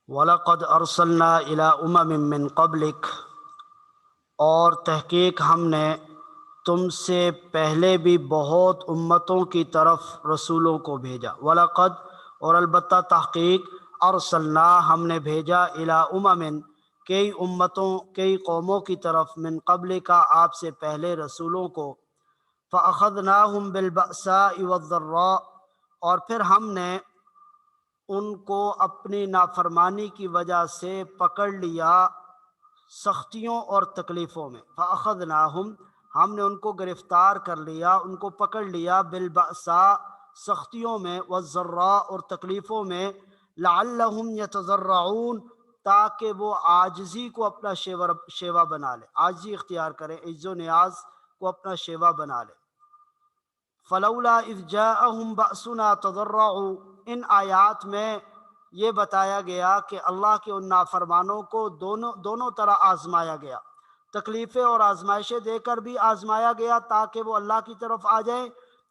وَلَقَدْ أَرْسَلْنَا إِلَىٰ أُمَمٍ مِّن قَبْلِكَ، اور تحقیق ہم نے تم سے پہلے بھی بہت امتوں کی طرف رسولوں کو بھیجا۔ وَلَقَدْ، اور البتہ تحقیق، ارسلنا، ہم نے بھیجا، إِلَىٰ أُمَمٍ، کئی امتوں، کئی قوموں کی طرف، من قبل کا، آپ سے پہلے رسولوں کو، فَأَخَذْنَاهُمْ بِالْبَأْسَاءِ وَالضَّرَّاءِ، اور پھر ہم نے ان کو اپنی نافرمانی کی وجہ سے پکڑ لیا سختیوں اور تکلیفوں میں۔ فَأَخَذْنَاهُمْ، ہم نے ان کو گرفتار کر لیا، ان کو پکڑ لیا، بالبأساء، سختیوں میں، والضراء، اور تکلیفوں میں، لعلہم یتضرعون، تاکہ وہ عاجزی کو اپنا شیوا بنا لے، عاجزی اختیار کریں، عجز و نیاز کو اپنا شیوا بنا لے۔ فلولا اذ جاءہم بأسنا تضرعوا، ان آیات میں یہ بتایا گیا کہ اللہ کے ان نافرمانوں کو دونوں طرح آزمایا گیا، تکلیفیں اور آزمائشیں دے کر بھی آزمایا گیا تاکہ وہ اللہ کی طرف آ جائیں،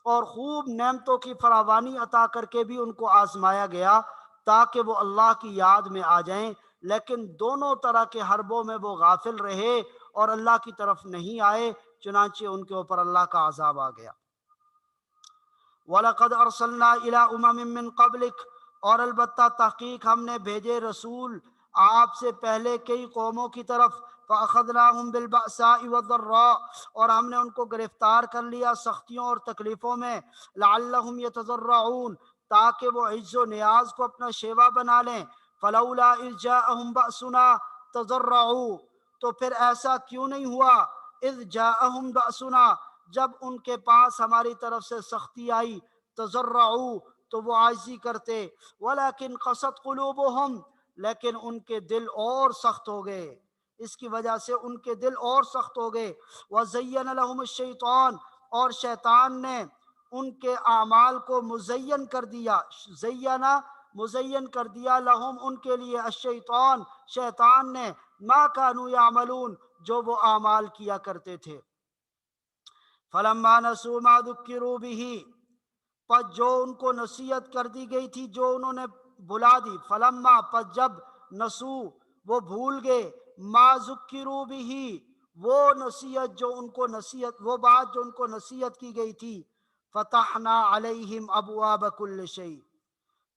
اور خوب نعمتوں کی فراوانی عطا کر کے بھی ان کو آزمایا گیا تاکہ وہ اللہ کی یاد میں آ جائیں، لیکن دونوں طرح کے حربوں میں وہ غافل رہے اور اللہ کی طرف نہیں آئے، چنانچہ ان کے اوپر اللہ کا عذاب آ گیا۔ وَلَقَدْ أَرْسَلْنَا إِلَىٰ أُمَمٍ مِّن قَبْلِكَ، اور البتہ تحقیق ہم نے بھیجے رسول آپ سے پہلے کئی قوموں کی طرف، فَأَخَذْنَاهُمْ بِالْبَأْسَاءِ وَالضَّرَّاءِ، اور ہم نے ان کو گرفتار کر لیا سختیوں اور تکلیفوں میں، لَعَلَّهُمْ يَتَضَرَّعُونَ، تاکہ وہ عجز و نیاز کو اپنا شیوا بنا لیں۔ فَلَوْلَا إِذْ جَاءَهُمْ بَأْسُنَا تَضَرَّعُوا، تو پھر ایسا کیوں نہیں ہوا، اذ جاءہم بأسنا، جب ان کے پاس ہماری طرف سے سختی آئی، تضرعوا، تو وہ عاجزی کرتے، ولیکن قست قلوبہم، لیکن ان کے دل اور سخت ہو گئے، اس کی وجہ سے ان کے دل اور سخت ہو گئے۔ وزین لہم الشیطان، اور شیطان نے ان کے اعمال کو مزین کر دیا، زینہ، مزین کر دیا، لہم، ان کے لیے، الشیطان، شیطان نے، ما کانوا یعملون، جو وہ اعمال کیا کرتے تھے۔ فلما نسوا ما ذکروا بہ، پس جو ان کو نصیحت کر دی گئی تھی جو انہوں نے بلا دی، فلما، پس جب، نسو، وہ بھول گئے، ما ذکروا بہ، وہ نصیحت جو ان کو نصیحت، وہ بات جو ان کو نصیحت کی گئی تھی، فتحنا علیہم ابواب کل شیء،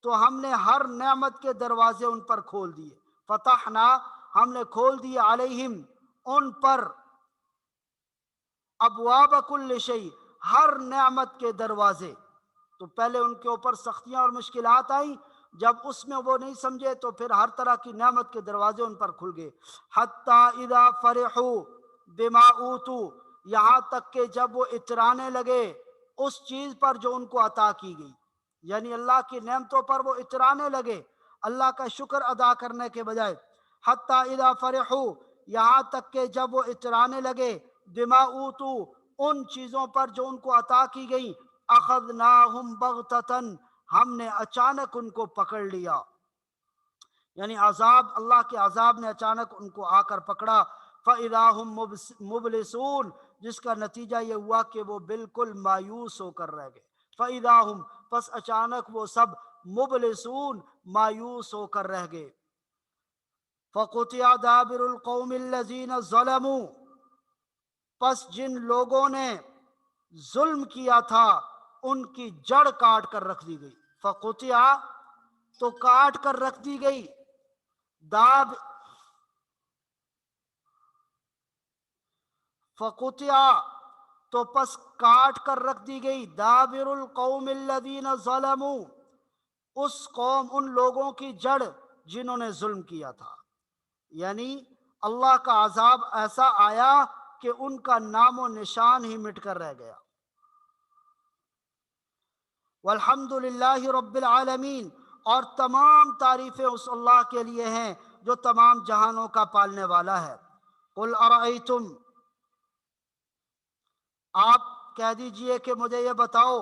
تو ہم نے ہر نعمت کے دروازے ان پر کھول دیے، فتحنا، ہم نے کھول دیے، علیہم، ان پر، ابواب کل شیء، ہر نعمت کے دروازے۔ تو پہلے ان کے اوپر سختیاں اور مشکلات آئیں، جب اس میں وہ نہیں سمجھے تو پھر ہر طرح کی نعمت کے دروازے ان پر کھل گئے۔ حتی اذا فرحوا بما اوتوا، یہاں تک کہ جب وہ اترانے لگے اس چیز پر جو ان کو عطا کی گئی، یعنی اللہ کی نعمتوں پر وہ اترانے لگے اللہ کا شکر ادا کرنے کے بجائے۔ حتی اذا فرحوا، یہاں تک کہ جب وہ اترانے لگے، بما اوتوا، ان چیزوں پر جو ان کو عطا کی گئی، اخذناہم بغتۃ، ہم نے اچانک ان کو پکڑ لیا، یعنی عذاب، اللہ کے عذاب نے اچانک ان کو آ کر پکڑا، فَإِذَا هُمْ مُبْلِسُونَ، جس کا نتیجہ یہ ہوا کہ وہ بالکل مایوس ہو کر رہ گئے۔ فَإِذَا هُمْ، پس اچانک وہ سب، مبلسون، مایوس ہو کر رہ گئے۔ فَقُطِعَ دَابِرُ الْقَوْمِ الَّذِينَ ظَلَمُوا، پس جن لوگوں نے ظلم کیا تھا ان کی جڑ کاٹ کر رکھ دی گئی۔ فقطع، تو کاٹ کر رکھ دی گئی، داب، فقطع، تو پس کاٹ کر رکھ دی گئی، دابر القوم الذین ظلموا، اس قوم، ان لوگوں کی جڑ جنہوں نے ظلم کیا تھا، یعنی اللہ کا عذاب ایسا آیا کہ ان کا نام و نشان ہی مٹ کر رہ گیا۔ والحمد للہ رب العالمین، اور تمام تعریفیں اس اللہ کے لیے ہیں جو تمام جہانوں کا پالنے والا ہے۔ قل ارأیتم، آپ کہہ دیجئے کہ مجھے یہ بتاؤ،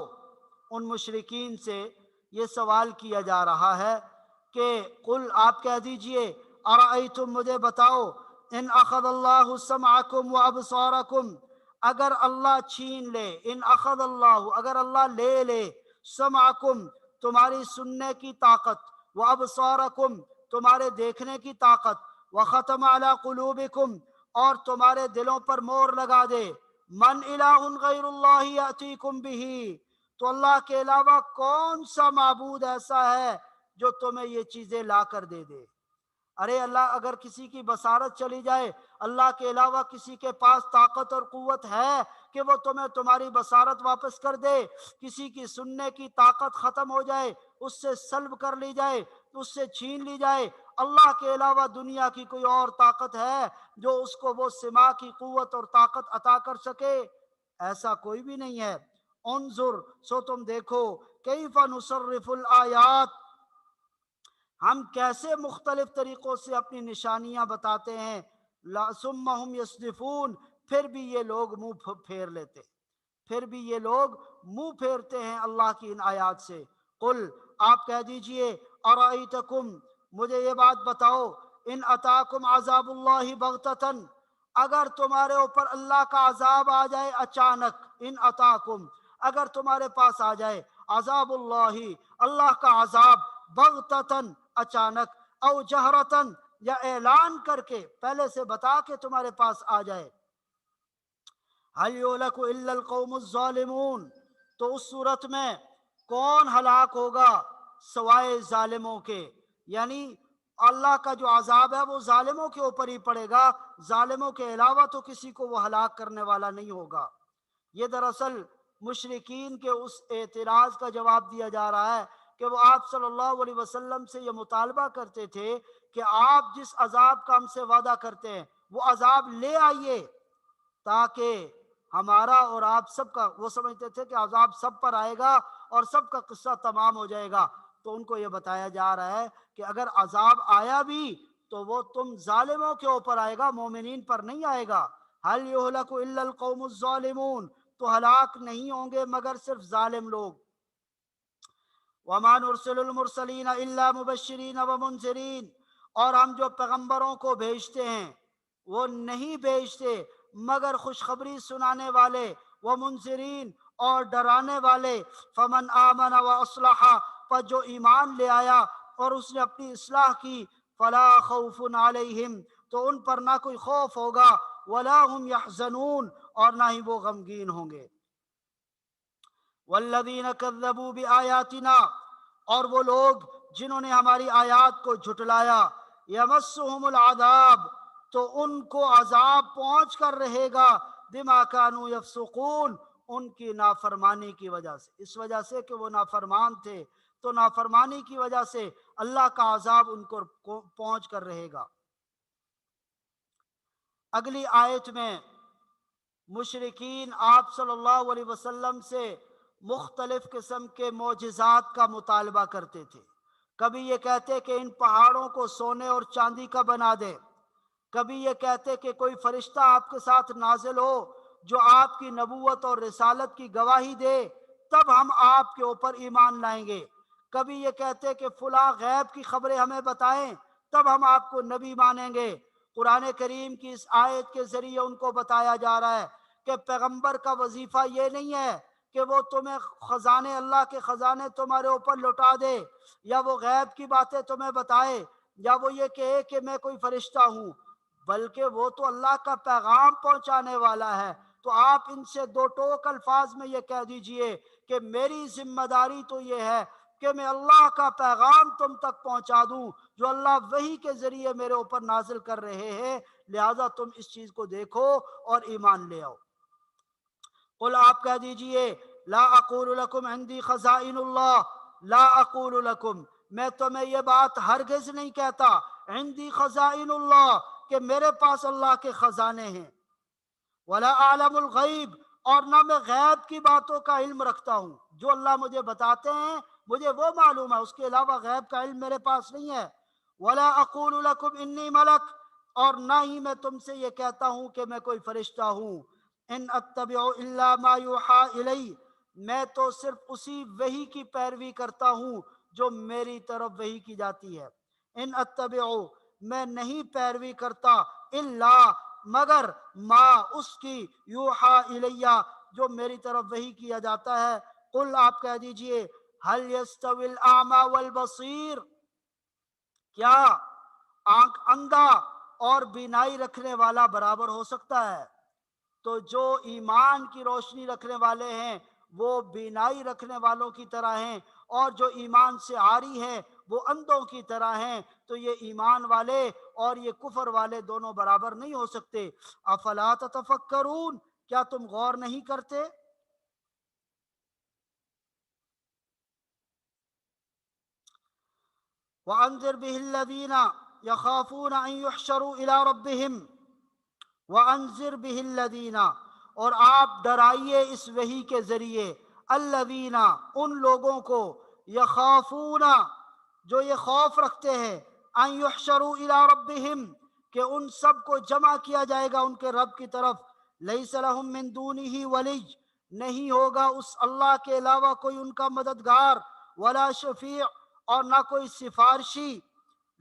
ان مشرکین سے یہ سوال کیا جا رہا ہے کہ قل، آپ کہہ دیجئے، ارأیتم، مجھے بتاؤ، ان اخذ اللہ سمعکم وابصارکم، اگر اللہ چھین لے، ان اخذ اللہ، اگر اللہ لے لے، سمعکم، تمہاری سننے کی طاقت، وابصارکم، تمہارے دیکھنے کی طاقت، وختم علی قلوبکم، اور تمہارے دلوں پر مور لگا دے، من الہ غیر اللہ یاتیکم بہ، تو اللہ کے علاوہ کون سا معبود ایسا ہے جو تمہیں یہ چیزیں لا کر دے دے؟ ارے اللہ، اگر کسی کی بصارت چلی جائے، اللہ کے علاوہ کسی کے پاس طاقت اور قوت ہے کہ وہ تمہیں تمہاری بصارت واپس کر دے؟ کسی کی سننے کی طاقت ختم ہو جائے، اس سے سلب کر لی جائے، اس سے چھین لی جائے، اللہ کے علاوہ دنیا کی کوئی اور طاقت ہے جو اس کو وہ سماع کی قوت اور طاقت عطا کر سکے؟ ایسا کوئی بھی نہیں ہے۔ انظر، سو تم دیکھو، کیف نصرف الآیات، ہم کیسے مختلف طریقوں سے اپنی نشانیاں بتاتے ہیں، ثم ہم یصدفون، پھر بھی یہ لوگ منہ پھیر لیتے، پھر بھی یہ لوگ منہ پھیرتے ہیں اللہ کی ان آیات سے۔ قل، آپ کہہ دیجئے، ارائیتکم، مجھے یہ بات بتاؤ، ان اتاکم عذاب اللہ بغتتن، اگر تمہارے اوپر اللہ کا عذاب آ جائے اچانک، ان اتاکم، اگر تمہارے پاس آ جائے عذاب اللہ، اللہ کا عذاب، بغتتن، اچانک، او جہرتن، یا اعلان کر کے پہلے سے بتا کے تمہارے پاس آ جائے، هل یہلک الا القوم الظالمون، تو اس صورت میں کون ہلاک ہوگا سوائے ظالموں کے؟ یعنی اللہ کا جو عذاب ہے وہ ظالموں کے اوپر ہی پڑے گا، ظالموں کے علاوہ تو کسی کو وہ ہلاک کرنے والا نہیں ہوگا۔ یہ دراصل مشرکین کے اس اعتراض کا جواب دیا جا رہا ہے کہ وہ آپ صلی اللہ علیہ وسلم سے یہ مطالبہ کرتے تھے کہ آپ جس عذاب کا ہم سے وعدہ کرتے ہیں وہ عذاب لے آئیے، تاکہ ہمارا اور آپ سب کا، وہ سمجھتے تھے کہ عذاب سب پر آئے گا اور سب کا قصہ تمام ہو جائے گا۔ تو ان کو یہ بتایا جا رہا ہے کہ اگر عذاب آیا بھی تو وہ تم ظالموں کے اوپر آئے گا، مومنین پر نہیں آئے گا۔ هل يهلك الا القوم الظالمون، تو ہلاک نہیں ہوں گے مگر صرف ظالم لوگ۔ وما نرسل المرسلین الا مبشرین ومنذرین، اور ہم جو پیغمبروں کو بھیجتے ہیں وہ نہیں بھیجتے مگر خوشخبری سنانے والے، ومنذرین، اور ڈرانے والے۔ فمن آمن واصلح، پر جو ایمان لے آیا اور اس نے اپنی اصلاح کی، فلا خوف علیہم، تو ان پر نہ کوئی خوف ہوگا، ولا هم یحزنون، اور نہ ہی وہ غمگین ہوں گے۔ والذین کذبوا بآیاتنا، اور وہ لوگ جنہوں نے ہماری آیات کو جھٹلایا، یمسہم العذاب، تو ان کو عذاب پہنچ کر رہے گا، بما کانوا یفسقون، ان کی نافرمانی کی وجہ سے، اس وجہ سے کہ وہ نافرمان تھے، تو نافرمانی کی وجہ سے اللہ کا عذاب ان کو پہنچ کر رہے گا۔ اگلی آیت میں مشرکین آپ صلی اللہ علیہ وسلم سے مختلف قسم کے معجزات کا مطالبہ کرتے تھے۔ کبھی یہ کہتے کہ ان پہاڑوں کو سونے اور چاندی کا بنا دے، کبھی یہ کہتے کہ کوئی فرشتہ آپ کے ساتھ نازل ہو جو آپ کی نبوت اور رسالت کی گواہی دے، تب ہم آپ کے اوپر ایمان لائیں گے۔ کبھی یہ کہتے کہ فلاں غیب کی خبریں ہمیں بتائیں، تب ہم آپ کو نبی مانیں گے۔ قرآن کریم کی اس آیت کے ذریعے ان کو بتایا جا رہا ہے کہ پیغمبر کا وظیفہ یہ نہیں ہے کہ وہ تمہیں خزانے، اللہ کے خزانے تمہارے اوپر لوٹا دے، یا وہ غیب کی باتیں تمہیں بتائے، یا وہ یہ کہے کہ میں کوئی فرشتہ ہوں، بلکہ وہ تو اللہ کا پیغام پہنچانے والا ہے۔ تو آپ ان سے دو ٹوک الفاظ میں یہ کہہ دیجئے کہ میری ذمہ داری تو یہ ہے کہ میں اللہ کا پیغام تم تک پہنچا دوں جو اللہ وحی کے ذریعے میرے اوپر نازل کر رہے ہیں، لہٰذا تم اس چیز کو دیکھو اور ایمان لے آؤ۔ قل، آپ کہہ دیجئے، لا اقول لکم عندی خزائن اللہ، لا اقول لکم، میں تمہیں یہ بات ہرگز نہیں کہتا، عندی خزائن اللہ، کہ میرے پاس اللہ کے خزانے ہیں، ولا اعلم الغیب، اور نہ میں غیب کی باتوں کا علم رکھتا ہوں، جو اللہ مجھے بتاتے ہیں مجھے وہ معلوم ہے، اس کے علاوہ غیب کا علم میرے پاس نہیں ہے۔ ولا اقول لکم انی ملک، اور نہ ہی میں تم سے یہ کہتا ہوں کہ میں کوئی فرشتہ ہوں۔ ان اتبع الا ما یوحى الی، میں تو صرف اسی وحی کی پیروی کرتا ہوں جو میری طرف وحی کی جاتی ہے۔ ان اتبع، میں نہیں پیروی کرتا، الا، مگر، ما، اس کی، یوحى الی، جو میری طرف وحی کیا جاتا ہے۔ قل، آپ کہہ دیجئے، هل يستوي الاعمى والبصیر، کیا آنکھ اندھا اور بینائی رکھنے والا برابر ہو سکتا ہے؟ تو جو ایمان کی روشنی رکھنے والے ہیں وہ بینائی رکھنے والوں کی طرح ہیں، اور جو ایمان سے عاری ہیں وہ اندھوں کی طرح ہیں۔ تو یہ ایمان والے اور یہ کفر والے دونوں برابر نہیں ہو سکتے۔ افلا تتفکرون، کیا تم غور نہیں کرتے؟ وَأَنذِرْ بِهِ الَّذِينَ يَخَافُونَ أَن يُحْشَرُوا إِلَىٰ رَبِّهِمْ وَأَنذِرْ بِهِ الَّذِينَ، اور آپ ڈرائیے اس وحی کے ذریعے، الذین، ان لوگوں کو، یخافون، جو یہ خوف رکھتے ہیں، ان یحشروا الی ربہم، کہ ان سب کو جمع کیا جائے گا ان کے رب کی طرف، لیس لہم من دونہ ولی، نہیں ہوگا اس اللہ کے علاوہ کوئی ان کا مددگار، ولا شفیع، اور نہ کوئی سفارشی،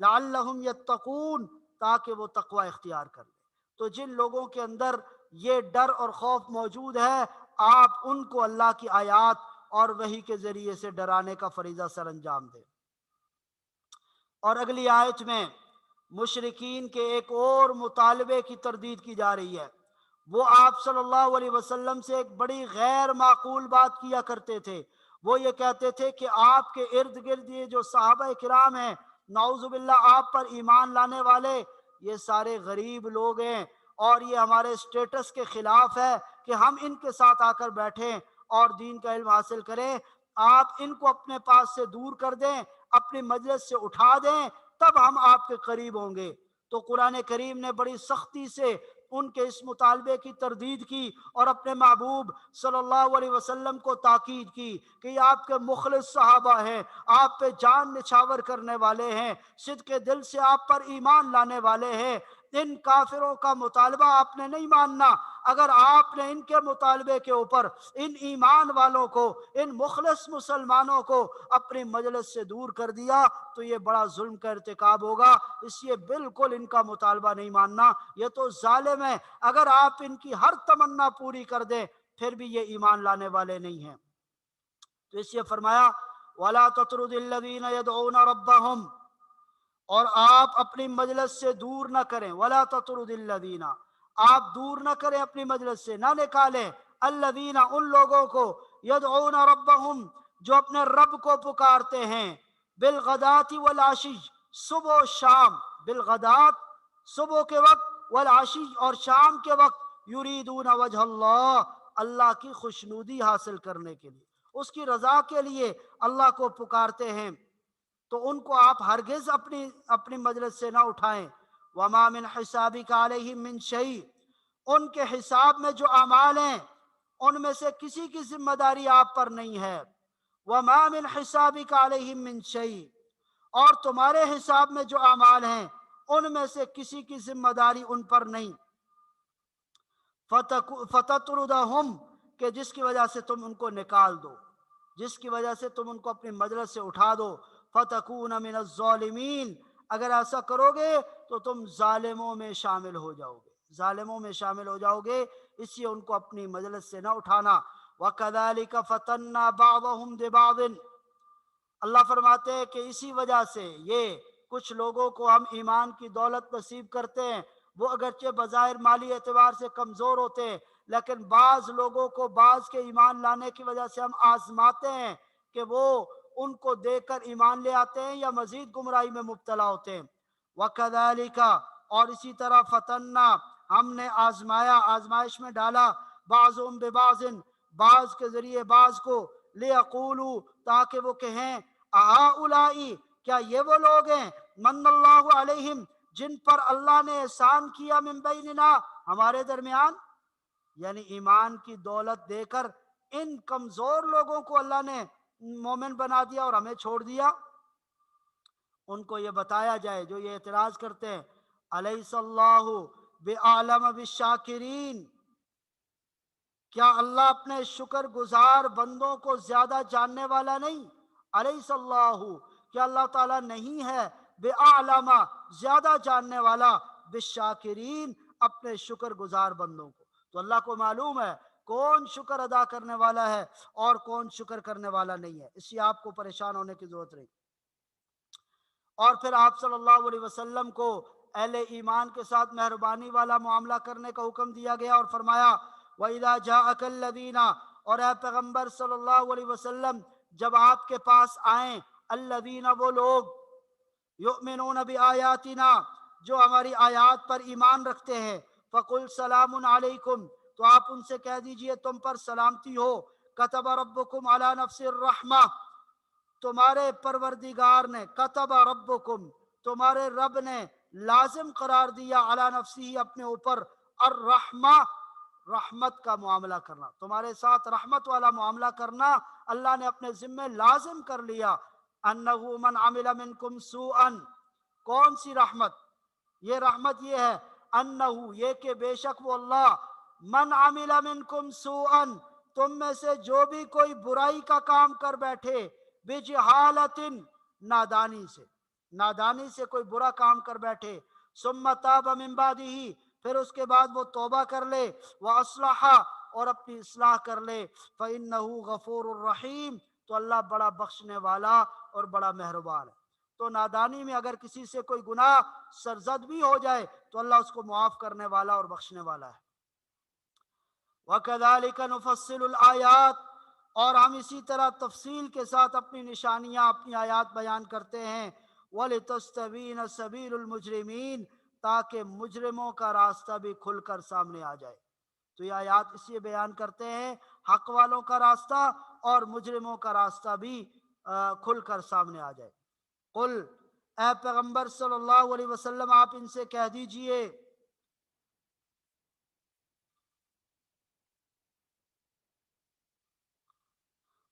لعلہم یتقون، تاکہ وہ تقوی اختیار کر لیں۔ تو جن لوگوں کے اندر یہ ڈر اور خوف موجود ہے، آپ ان کو اللہ کی آیات اور وحی کے ذریعے سے ڈرانے کا فریضہ سر انجام دیں۔ اور اگلی آیت میں مشرکین کے ایک اور مطالبے کی تردید کی جا رہی ہے۔ وہ آپ صلی اللہ علیہ وسلم سے ایک بڑی غیر معقول بات کیا کرتے تھے۔ وہ یہ کہتے تھے کہ آپ کے ارد گرد یہ جو صحابہ کرام ہیں، نعوذ باللہ آپ پر ایمان لانے والے، یہ سارے غریب لوگ ہیں، اور یہ ہمارے سٹیٹس کے خلاف ہے کہ ہم ان کے ساتھ آ کر بیٹھیں اور دین کا علم حاصل کریں۔ آپ ان کو اپنے پاس سے دور کر دیں، اپنی مجلس سے اٹھا دیں، تب ہم آپ کے قریب ہوں گے۔ تو قرآن کریم نے بڑی سختی سے ان کے اس مطالبے کی تردید کی، اور اپنے محبوب صلی اللہ علیہ وسلم کو تاکید کی کہ یہ آپ کے مخلص صحابہ ہیں، آپ پہ جان نچھاور کرنے والے ہیں، صدق دل سے آپ پر ایمان لانے والے ہیں۔ ان کافروں کا مطالبہ آپ نے نہیں ماننا۔ اگر آپ نے ان کے مطالبے کے اوپر ان ایمان والوں کو، ان مخلص مسلمانوں کو اپنی مجلس سے دور کر دیا تو یہ بڑا ظلم کا ارتکاب ہوگا، اس لیے بالکل ان کا مطالبہ نہیں ماننا، یہ تو ظالم ہے۔ اگر آپ ان کی ہر تمنا پوری کر دیں پھر بھی یہ ایمان لانے والے نہیں ہیں۔ تو اس لیے فرمایا وَلَا تَطْرُدِ الَّذِينَ يَدْعُونَ رَبَّهُمْ، اور آپ اپنی مجلس سے دور نہ کریں، وَلَا تَطْرُدِ الَّذِينَ، آپ دور نہ کریں اپنی مجلس سے، نہ نکالیں، الَّذِينَ، ان لوگوں کو، يَدْعُونَ رَبَّهُمْ، جو اپنے رب کو پکارتے ہیں، بالغداۃ والعشی، صبح و شام، بالغداۃ صبح کے وقت، والعشی اور شام کے وقت، یریدون وجہ اللہ، اللہ کی خوشنودی حاصل کرنے کے لیے، اس کی رضا کے لیے اللہ کو پکارتے ہیں، تو ان کو آپ ہرگز اپنی مجلس سے نہ اٹھائیں۔ وما من حسابک علیہم من شیء، ان کے حساب میں جو اعمال ہیں ان میں سے کسی کی ذمہ داری آپ پر نہیں ہے۔ وما من حسابک علیہم من شیء، اور تمہارے حساب میں جو اعمال ہیں ان میں سے کسی کی ذمہ داری ان پر نہیں۔ فتطردہم، کہ جس کی وجہ سے تم ان کو نکال دو، جس کی وجہ سے تم ان کو اپنی مجلس سے اٹھا دو، فتکون من الظالمین، اگر ایسا کرو گے تو تم ظالموں میں شامل ہو جاؤ گے، ظالموں میں شامل ہو جاؤ گے، اس لیے ان کو اپنی مجلس سے نہ اٹھانا۔ وَكَذَلِكَ فَتَنَّا بَعْضَهُمْ بِبَعْضٍ، اللہ فرماتے ہیں کہ اسی وجہ سے یہ کچھ لوگوں کو ہم ایمان کی دولت نصیب کرتے ہیں، وہ اگرچہ بظاہر مالی اعتبار سے کمزور ہوتے ہیں، لیکن بعض لوگوں کو بعض کے ایمان لانے کی وجہ سے ہم آزماتے ہیں کہ وہ ان کو دیکھ کر ایمان لے آتے ہیں یا مزید گمراہی میں مبتلا ہوتے ہیں۔ وَكَذَلِكَ، اور اسی طرح فتنہ، ہم نے آزمایا، آزمائش میں ڈالا، بعضهم ببعض، بعض کے ذریعے بعض کو، لِيَقُولُوا، تاکہ وہ کہیں، أَهَٰؤُلَاءِ، کیا یہ وہ لوگ ہیں، من اللہ علیہم، جن پر اللہ نے احسان کیا، من بیننا، ہمارے درمیان، یعنی ایمان کی دولت دے کر ان کمزور لوگوں کو اللہ نے مومن بنا دیا اور ہمیں چھوڑ دیا۔ ان کو یہ بتایا جائے جو یہ اعتراض کرتے ہیں، الیس اللہ بعالم بالشاکرین، کیا اللہ اپنے شکر گزار بندوں کو زیادہ جاننے والا نہیں؟ الیس اللہ، کیا اللہ تعالیٰ نہیں ہے بعالم، زیادہ جاننے والا، بالشاکرین، اپنے شکر گزار بندوں کو؟ تو اللہ کو معلوم ہے کون شکر ادا کرنے والا ہے اور کون شکر کرنے والا نہیں ہے، اس لیے آپ کو پریشان ہونے کی ضرورت نہیں۔ اور پھر آپ صلی اللہ علیہ وسلم کو اہل ایمان کے ساتھ مہربانی والا معاملہ کرنے کا حکم دیا گیا اور فرمایا وَإِذَا جَاءَكَ الَّذِينَ، اور اے پیغمبر صلی اللہ علیہ وسلم جب آپ کے پاس آئیں الذین وہ لوگ یؤمنون بآیاتنا جو ہماری آیات پر ایمان رکھتے ہیں فقل سلام علیکم تو آپ ان سے کہہ دیجئے تم پر سلامتی ہو کتب ربکم علی نفس الرحمہ تمہارے پروردگار نے کتب ربکم تمہارے رب نے لازم قرار دیا علی نفسی اپنے اوپر الرحمہ رحمت کا معاملہ کرنا تمہارے ساتھ رحمت والا معاملہ کرنا اللہ نے اپنے ذمہ لازم کر لیا انہو من عمل منکم سوءا کون سی رحمت یہ رحمت یہ ہے انہو یہ کہ بے شک وہ اللہ من عمل منکم سوءا تم میں سے جو بھی کوئی برائی کا کام کر بیٹھے بجہالت نادانی سے کوئی برا کام کر بیٹھے ثم تاب من بعدہ پھر اس کے بعد وہ توبہ کر لے واصلح اور اپنی اصلاح کر لے فإنہ غفور الرحیم تو اللہ بڑا بخشنے والا اور بڑا مہربان ہے تو نادانی میں اگر کسی سے کوئی گناہ سرزد بھی ہو جائے تو اللہ اس کو معاف کرنے والا اور بخشنے والا ہے وَكَذَلِكَ نُفَصِّلُ الْآيَاتِ اور ہم اسی طرح تفصیل کے ساتھ اپنی نشانیاں اپنی آیات بیان کرتے ہیں وَلِتَسْتَبِينَ سَبِيلُ الْمُجْرِمِينَ تاکہ مجرموں کا راستہ بھی کھل کر سامنے آ جائے تو یہ آیات اس لیے بیان کرتے ہیں حق والوں کا راستہ اور مجرموں کا راستہ بھی کھل کر سامنے آ جائے قل اے پیغمبر صلی اللہ علیہ وسلم آپ ان سے کہہ دیجئے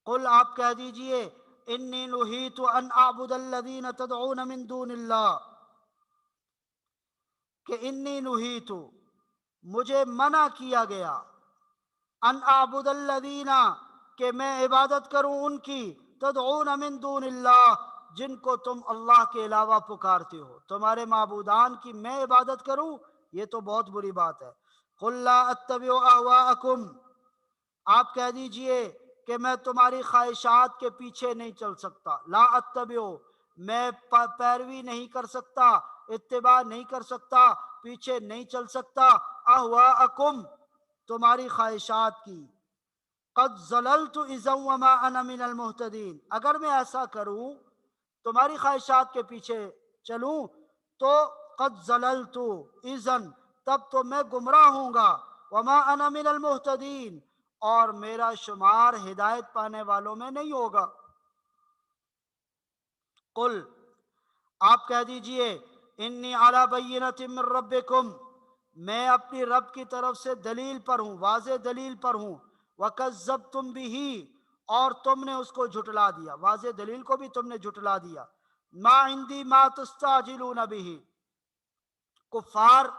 قل آپ کہہ دیجئے انی نہیت ان اعبد الذین تدعون من دون اللہ کہ انی نہیت مجھے منع کیا گیا ان اعبد الذین کہ میں عبادت کروں ان کی تدعون من دون اللہ جن کو تم اللہ کے علاوہ پکارتے ہو تمہارے معبودان کی میں عبادت کروں یہ تو بہت بری بات ہے قل لا اتبع اہواءکم آپ کہہ دیجئے کہ میں تمہاری خواہشات کے پیچھے نہیں چل سکتا لا اتبع میں پیروی نہیں کر سکتا اتباع نہیں کر سکتا پیچھے نہیں چل سکتا اہواءکم تمہاری خواہشات کی قد ضللت اذا وما انا من المہتدین اگر میں ایسا کروں تمہاری خواہشات کے پیچھے چلوں تو قد ضللت اذا تب تو میں گمراہ ہوں گا وما انا من المہتدین اور میرا شمار ہدایت پانے والوں میں نہیں ہوگا قل آپ کہہ دیجئے انی علی بینۃ من ربکم میں اپنی رب کی طرف سے دلیل پر ہوں واضح دلیل پر ہوں وَكَذَّبْتُمْ بِهِ اور تم نے اس کو جھٹلا دیا واضح دلیل کو بھی تم نے جھٹلا دیا ما عندی ما تستعجلون به کفار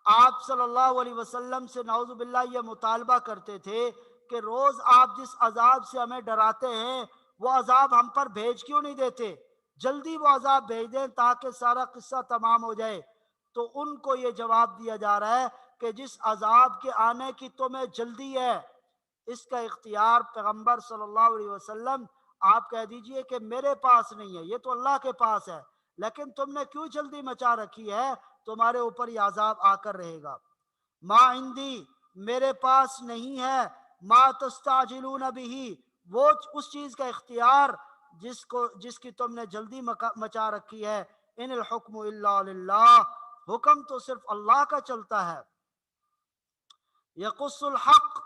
آپ صلی اللہ علیہ وسلم سے نعوذ باللہ یہ مطالبہ کرتے تھے کہ روز آپ جس عذاب سے ہمیں ڈراتے ہیں وہ عذاب ہم پر بھیج کیوں نہیں دیتے جلدی وہ عذاب بھیج دیں تاکہ سارا قصہ تمام ہو جائے تو ان کو یہ جواب دیا جا رہا ہے کہ جس عذاب کے آنے کی تمہیں جلدی ہے اس کا اختیار پیغمبر صلی اللہ علیہ وسلم آپ کہہ دیجئے کہ میرے پاس نہیں ہے یہ تو اللہ کے پاس ہے لیکن تم نے کیوں جلدی مچا رکھی ہے تمہارے اوپر یہ عذاب آ کر رہے گا ما عندی میرے پاس نہیں ہے ما تستعجلون به وہ اس چیز کا اختیار جس کی تم نے جلدی مچا رکھی ہے ان الحکم الا للہ حکم تو صرف اللہ کا چلتا ہے یقص الحق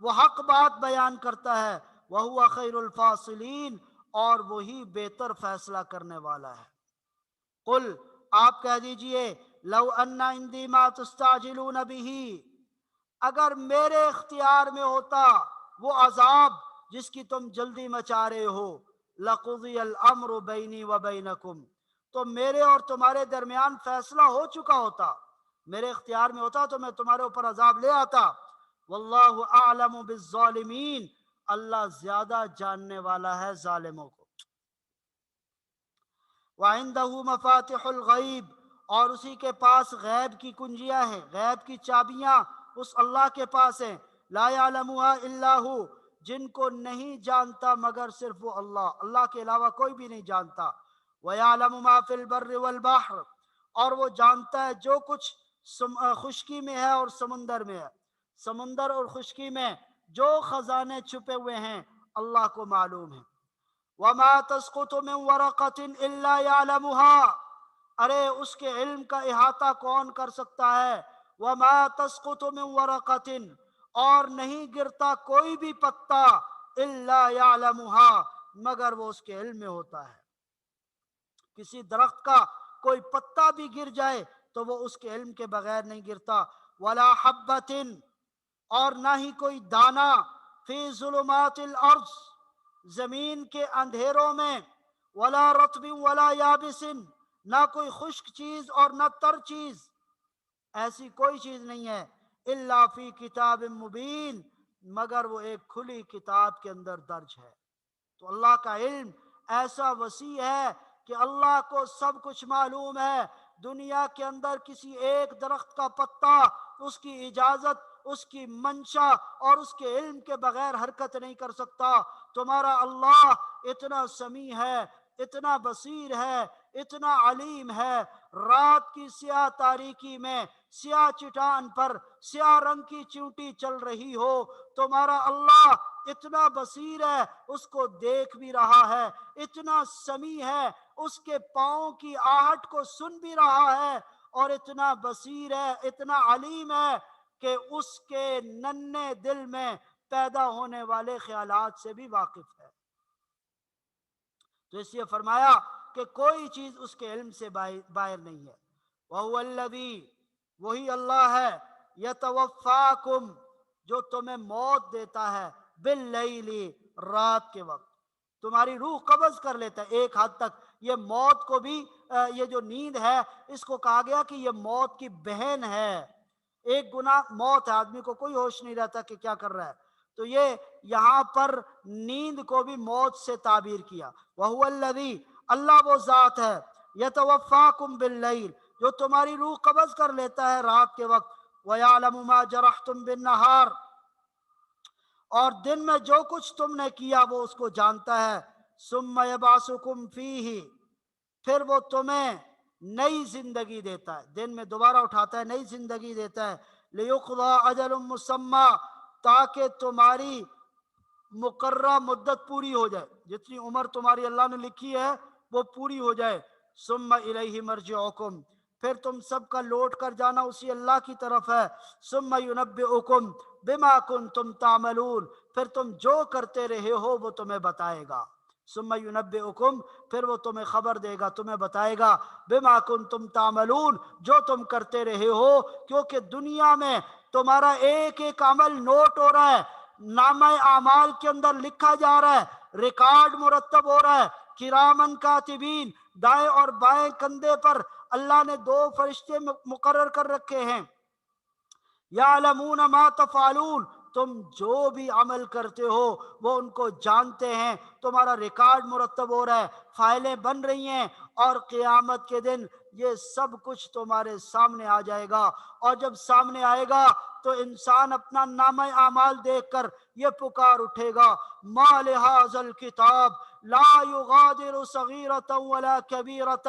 وہ حق بات بیان کرتا ہے وَهُوَ خَيْرُ الْفَاصِلِينَ اور وہی بہتر فیصلہ کرنے والا ہے قل آپ کہہ دیجئے لو ان عندی ما تستعجلون به اگر میرے اختیار میں ہوتا وہ عذاب جس کی تم جلدی مچا رہے ہو لقضی الامر بینی و بینکم تو میرے اور تمہارے درمیان فیصلہ ہو چکا ہوتا میرے اختیار میں ہوتا تو میں تمہارے اوپر عذاب لے آتا واللہ اعلم بالظالمین اللہ زیادہ جاننے والا ہے ظالموں کو وعنده مفاتح الغیب اور اسی کے پاس غیب کی کنجیاں ہیں غیب کی چابیاں اس اللہ کے پاس ہیں لا يعلمها الا هو جن کو نہیں جانتا مگر صرف وہ اللہ کے علاوہ کوئی بھی نہیں جانتا وَيَعْلَمُ مَا فِي الْبَرِّ وَالْبَحْرِ، اور وہ جانتا ہے جو کچھ خشکی میں ہے اور سمندر میں ہے، سمندر اور خشکی میں جو خزانے چھپے ہوئے ہیں اللہ کو معلوم ہے۔ وَمَا تَسْقُطُ مِنْ وَرَقَةٍ إِلَّا يَعْلَمُهَا، ارے اس کے علم کا احاطہ کون کر سکتا ہے؟ وَمَا تَسْقُطُ مِنْ وَرَقَةٍ، اور نہیں گرتا کوئی بھی پتا إِلَّا يَعْلَمُهَا، مگر وہ اس کے علم میں ہوتا ہے۔ کسی درخت کا کوئی پتا بھی گر جائے تو وہ اس کے علم کے بغیر نہیں گرتا۔ وَلَا حَبَّةٍ، اور نہ ہی کوئی دانہ فی ظلمات الارض، زمین کے اندھیروں میں، ولا رطب ولا یابس، نہ کوئی خشک چیز اور نہ تر چیز، ایسی کوئی چیز نہیں ہے، الا فی کتاب مبین، مگر وہ ایک کھلی کتاب کے اندر درج ہے۔ تو اللہ کا علم ایسا وسیع ہے کہ اللہ کو سب کچھ معلوم ہے۔ دنیا کے اندر کسی ایک درخت کا پتا اس کی اجازت، اس کی منشا اور اس کے علم کے بغیر حرکت نہیں کر سکتا۔ تمہارا اللہ اتنا سمیع ہے، اتنا بصیر ہے، اتنا علیم ہے۔ رات کی سیاہ تاریکی میں سیاہ چٹان پر سیاہ رنگ کی چیونٹی چل رہی ہو، تمہارا اللہ اتنا بصیر ہے، اس کو دیکھ بھی رہا ہے، اتنا سمیع ہے، اس کے پاؤں کی آہٹ کو سن بھی رہا ہے، اور اتنا بصیر ہے، اتنا علیم ہے کہ اس کے ننھے دل میں پیدا ہونے والے خیالات سے بھی واقف ہے۔ تو اس لیے فرمایا کہ کوئی چیز اس کے علم سے باہر نہیں ہے۔ وَهُوَ الَّذِي، وہی اللہ ہے، يَتَوَفَّاكُمْ، جو تمہیں موت دیتا ہے، بِاللَّيْلِ، رات کے وقت تمہاری روح قبض کر لیتا ہے۔ ایک حد تک یہ موت کو بھی یہ جو نیند ہے اس کو کہا گیا کہ یہ موت کی بہن ہے۔ ایک گناہ موت ہے، آدمی کو کوئی ہوش نہیں رہتا کہ کیا کر رہا ہے، تو یہ یہاں پر نیند کو بھی موت سے تعبیر کیا۔ وَهُوَ الَّذِي، اللہ وہ ذات ہے، يَتَوَفَّاكُمْ بِاللَّيْلِ، جو تمہاری روح قبض کر لیتا ہے رات کے وقت، وَيَعْلَمُ مَا جَرَحْتُمْ بِالنَّهَارِ، اور دن میں جو کچھ تم نے کیا وہ اس کو جانتا ہے۔ ثُمَّ يَبْعَثُكُمْ فِيهِ، پھر وہ تمہیں نئی زندگی دیتا ہے، دن میں دوبارہ اٹھاتا ہے، نئی زندگی دیتا ہے۔ لِيُقْضَى أَجَلٌ مُّسَمًّى، تاکہ تمہاری مقررہ مدت پوری ہو جائے، جتنی عمر تمہاری اللہ نے لکھی ہے وہ پوری ہو جائے۔ ثُمَّ إِلَيْهِ مَرْجِعُكُمْ، پھر تم سب کا لوٹ کر جانا اسی اللہ کی طرف ہے۔ ثُمَّ يُنَبِّئُكُمْ بِمَا كُنتُمْ تَعْمَلُونَ، پھر تم جو کرتے رہے ہو وہ تمہیں بتائے گا۔ ثُمَّ يُنَبِّئُكُمْ، پھر وہ تمہیں خبر دے گا، تمہیں بتائے گا، بِمَا كُنتُمْ تَعْمَلُونَ، جو تم کرتے رہے ہو، کیونکہ دنیا میں تمہارا ایک ایک عمل نوٹ ہو رہا ہے، نامہ اعمال کے اندر لکھا جا رہا ہے، ریکارڈ مرتب ہو رہا ہے۔ کرامن کاتبین، دائیں اور بائیں کندھے پر اللہ نے دو فرشتے مقرر کر رکھے ہیں۔ یعلمون ما تفعلون، تم جو بھی عمل کرتے ہو وہ ان کو جانتے ہیں، تمہارا ریکارڈ مرتب ہو رہا ہے، فائلیں بن رہی ہیں، اور قیامت کے دن یہ سب کچھ تمہارے سامنے آ جائے گا۔ اور جب سامنے آئے گا تو انسان اپنا نامہ اعمال دیکھ کر یہ پکار اٹھے گا، ما لہذا الکتاب لا یغادر صغیرۃ ولا کبیرۃ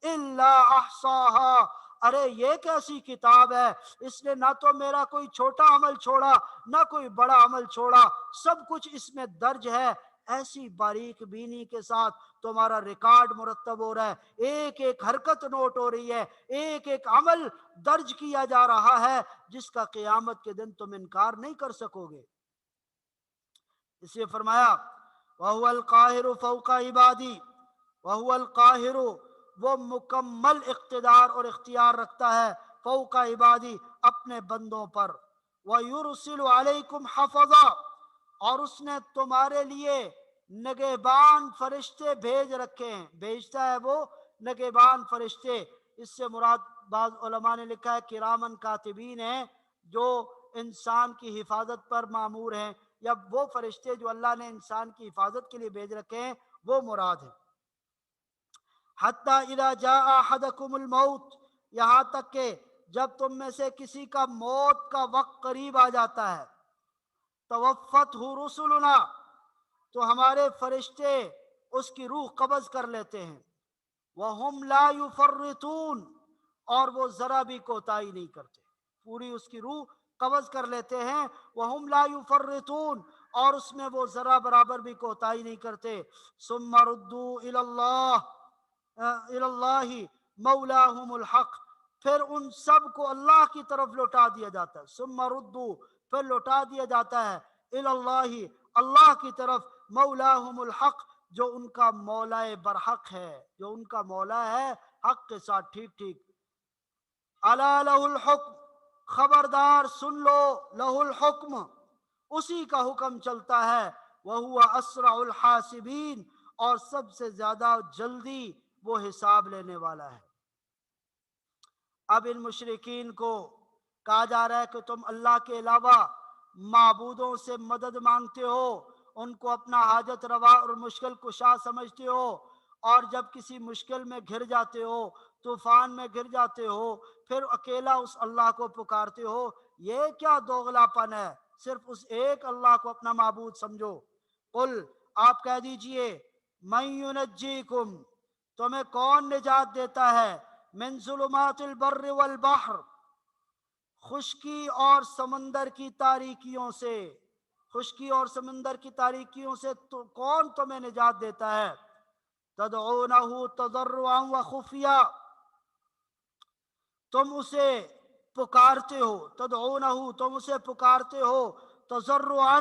الا احصاها، ارے یہ کیسی کتاب ہے، اس نے نہ تو میرا کوئی چھوٹا عمل چھوڑا نہ کوئی بڑا عمل چھوڑا، سب کچھ اس میں درج ہے۔ ایسی باریک بینی کے ساتھ تمہارا ریکارڈ مرتب ہو رہا ہے، ایک ایک حرکت نوٹ ہو رہی ہے، ایک ایک عمل درج کیا جا رہا ہے، جس کا قیامت کے دن تم انکار نہیں کر سکو گے۔ اس لیے فرمایا وَهُوَ الْقَاهِرُ فَوْقَ عِبَادِهِ، وَهُوَ الْقَاهِرُ، وہ مکمل اقتدار اور اختیار رکھتا ہے، فوق عبادی، اپنے بندوں پر۔ وَيُرْسِلُ عَلَيْكُمْ حَفَظًا، اور اس نے تمہارے لیے نگہبان فرشتے بھیج رکھے ہیں، بھیجتا ہے وہ نگہبان فرشتے۔ اس سے مراد بعض علماء نے لکھا ہے کرامن کاتبین ہیں، جو انسان کی حفاظت پر مامور ہیں، یا وہ فرشتے جو اللہ نے انسان کی حفاظت کے لیے بھیج رکھے ہیں وہ مراد ہے۔ حَتَّى إِذَا جَاءَ أَحَدَكُمُ الْمَوْتُ، یہاں تک کہ جب تم میں سے کسی کا موت کا وقت قریب آ جاتا ہے، تَوَفَّتْهُ رُسُلُنَا، تو ہمارے فرشتے اس کی روح قبض کر لیتے ہیں۔ وَهُمْ لَا يُفَرِّطُونَ، اور وہ ذرا بھی کوتاہی نہیں کرتے، پوری اس کی روح قبض کر لیتے ہیں۔ وَهُمْ لَا يُفَرِّطُونَ، اور اس میں وہ ذرا برابر بھی کوتاہی نہیں کرتے۔ ثُمَّ رُدُّوا إِلَى اللَّهِ مولاہم الحق، پھر ان سب کو اللہ کی طرف لوٹا دیا جاتا ہے۔ ثم ردوا، پھر لوٹا دیا جاتا ہے، الی اللہ، اللہ کی طرف، مولاہم الحق، جو ان کا مولا برحق ہے، جو ان کا مولا ہے حق کے ساتھ ٹھیک ٹھیک۔ الا لہ الحکم، خبردار سن لو، لہ الحکم، اسی کا حکم چلتا ہے، وہو اسرع الحاسبین، اور سب سے زیادہ جلدی وہ حساب لینے والا ہے۔ اب ان مشرکین کو کہا جا رہا ہے کہ تم اللہ کے علاوہ معبودوں سے مدد مانگتے ہو، ان کو اپنا حاجت روا اور مشکل کشا سمجھتے ہو، اور جب کسی مشکل میں گھر جاتے ہو، طوفان میں گر جاتے ہو، پھر اکیلا اس اللہ کو پکارتے ہو۔ یہ کیا دوغلا پن ہے؟ صرف اس ایک اللہ کو اپنا معبود سمجھو۔ قل، آپ کہہ دیجئے، من ینجیکم، تمہیں کون نجات دیتا ہے، من ظلمات البر والبحر، خشکی اور سمندر کی تاریکیوں سے، خشکی اور سمندر کی تاریکیوں سے تو کون تمہیں نجات دیتا ہے؟ تدعونہ تضرعا وخفیہ، تم اسے پکارتے ہو، تدعونہ، تم اسے پکارتے ہو، تضرعا،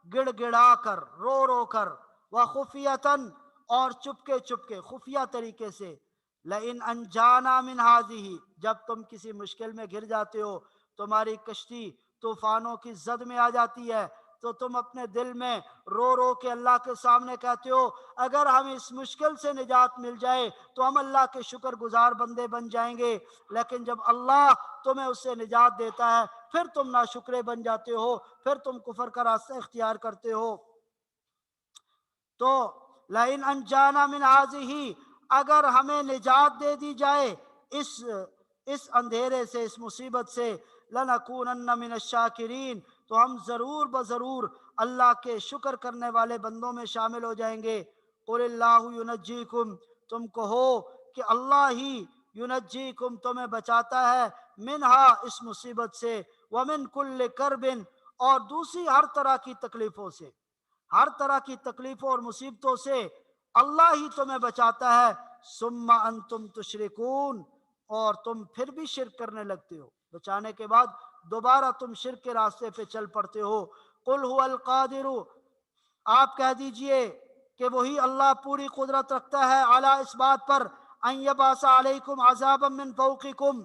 گڑ گڑا کر، رو رو کر، وخفیۃً، اور چپکے چپکے، خفیہ طریقے سے۔ لئن انجانا من ہذہ، جب تم کسی مشکل میں گر جاتے ہو، تمہاری کشتی طوفانوں کی زد میں آ جاتی ہے، تو تم اپنے دل میں رو رو کے اللہ کے سامنے کہتے ہو اگر ہمیں اس مشکل سے نجات مل جائے تو ہم اللہ کے شکر گزار بندے بن جائیں گے۔ لیکن جب اللہ تمہیں اس سے نجات دیتا ہے، پھر تم ناشکرے بن جاتے ہو، پھر تم کفر کا راستہ اختیار کرتے ہو۔ تو لئن انجانا من ہذہ، اگر ہمیں نجات دے دی جائے اس اندھیرے سے، اس مصیبت سے، لنکونن من الشاکرین، تو ہم ضرور بضرور اللہ کے شکر کرنے والے بندوں میں شامل ہو جائیں گے۔ قل اللہ ینجیکم، تم کہو کہ اللہ ہی ینجیکم، تمہیں بچاتا ہے، منہا، اس مصیبت سے، ومن کل کرب، اور دوسری ہر طرح کی تکلیفوں سے، ہر طرح کی تکلیفوں اور مصیبتوں سے اللہ ہی تمہیں بچاتا ہے۔ ثم انتم تشرکون، اور تم پھر بھی شرک کرنے لگتے ہو، بچانے کے بعد دوبارہ تم شرک کے راستے پہ چل پڑتے ہو۔ قل هو القادر، آپ کہہ دیجئے کہ وہی اللہ پوری قدرت رکھتا ہے، علی، اس بات پر، ان یبعث علیکم عذابا من فوقکم،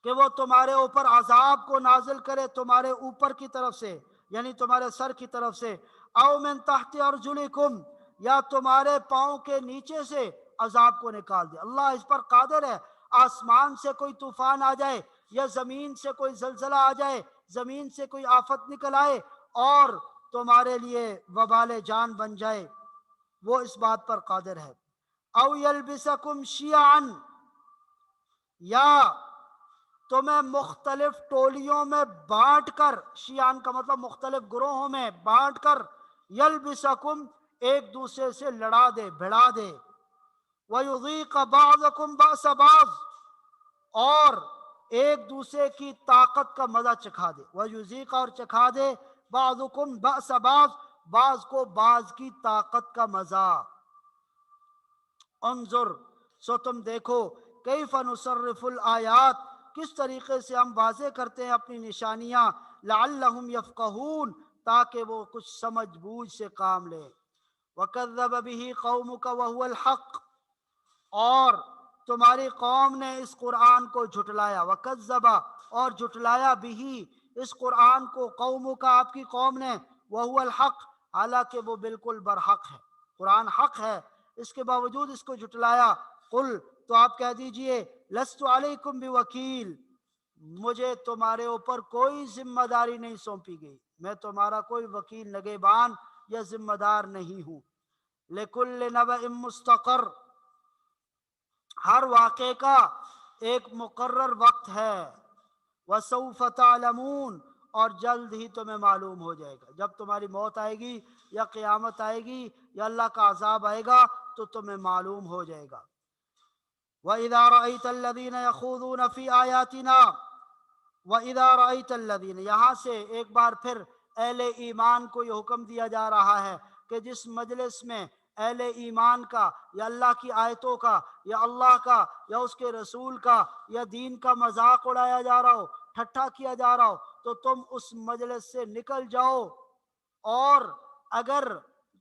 کہ وہ تمہارے اوپر عذاب کو نازل کرے تمہارے اوپر کی طرف سے، یعنی تمہارے سر کی طرف سے، او من تحت ارجلکم، یا تمہارے پاؤں کے نیچے سے عذاب کو نکال دے۔ اللہ اس پر قادر ہے، آسمان سے کوئی طوفان آ جائے یا زمین سے کوئی زلزلہ آ جائے، زمین سے کوئی آفت نکل آئے اور تمہارے لیے وبال جان بن جائے، وہ اس بات پر قادر ہے۔ او یلبسکم شیعا، یا تمہیں مختلف ٹولیوں میں بانٹ کر، شیعان کا مطلب مختلف گروہوں میں بانٹ کر، یلبسکم، ایک دوسرے سے لڑا دے، بھڑا دے، وَيُذِيقَ بَعْضَكُمْ بَأْسَ بَعْضٍ، اور ایک دوسرے کی طاقت کا مزہ چکھا دے، وَيُذِيقَ، اور چکھا دے، بَعْضُكُمْ بَأْسَ بَعْضٍ، بعض کو بعض کی طاقت کا مزہ۔ انظر، سو تم دیکھو، کیف نصرف الآیات، کس طریقے سے ہم واضح کرتے ہیں اپنی نشانیاں، لعلہم یفقہون، تاکہ وہ کچھ سمجھ بوجھ سے کام لیں۔ وَكَذَّبَ بِهِ قَوْمُكَ وَهُوَ الْحَقُّ، اور تمہاری قوم نے اس قرآن کو جھٹلایا، وَكَذَّبَ، اور جھٹلایا، بِهِ، اس قرآن کو، قومک، آپ کی قوم نے، وَهُوَ الْحَقُّ، حالانکہ وہ بالکل برحق ہے، قرآن حق ہے، اس کے باوجود اس کو جھٹلایا۔ قل، تو آپ کہہ دیجئے، لست علیکم بوکیل، مجھے تمہارے اوپر کوئی ذمہ داری نہیں سونپی گئی، میں تمہارا کوئی وکیل، نگہبان یا ذمہ دار نہیں ہوں۔ لکل نبأ مستقر، ہر واقعے کا ایک مقرر وقت ہے۔ وسوف تعلمون، اور جلد ہی تمہیں معلوم ہو جائے گا، جب تمہاری موت آئے گی یا قیامت آئے گی یا اللہ کا عذاب آئے گا تو تمہیں معلوم ہو جائے گا۔ وَإِذَا رَأَيْتَ الَّذِينَ يَخُوضُونَ فِي آيَاتِنَا وَإِذَا رَأَيْتَ الَّذِينَ، یہاں سے ایک بار پھر اہل ایمان کو یہ حکم دیا جا رہا ہے کہ جس مجلس میں اہل ایمان کا یا اللہ کی آیتوں کا یا اللہ کا یا اس کے رسول کا یا دین کا مذاق اڑایا جا رہا ہو، ٹھٹھا کیا جا رہا ہو، تو تم اس مجلس سے نکل جاؤ۔ اور اگر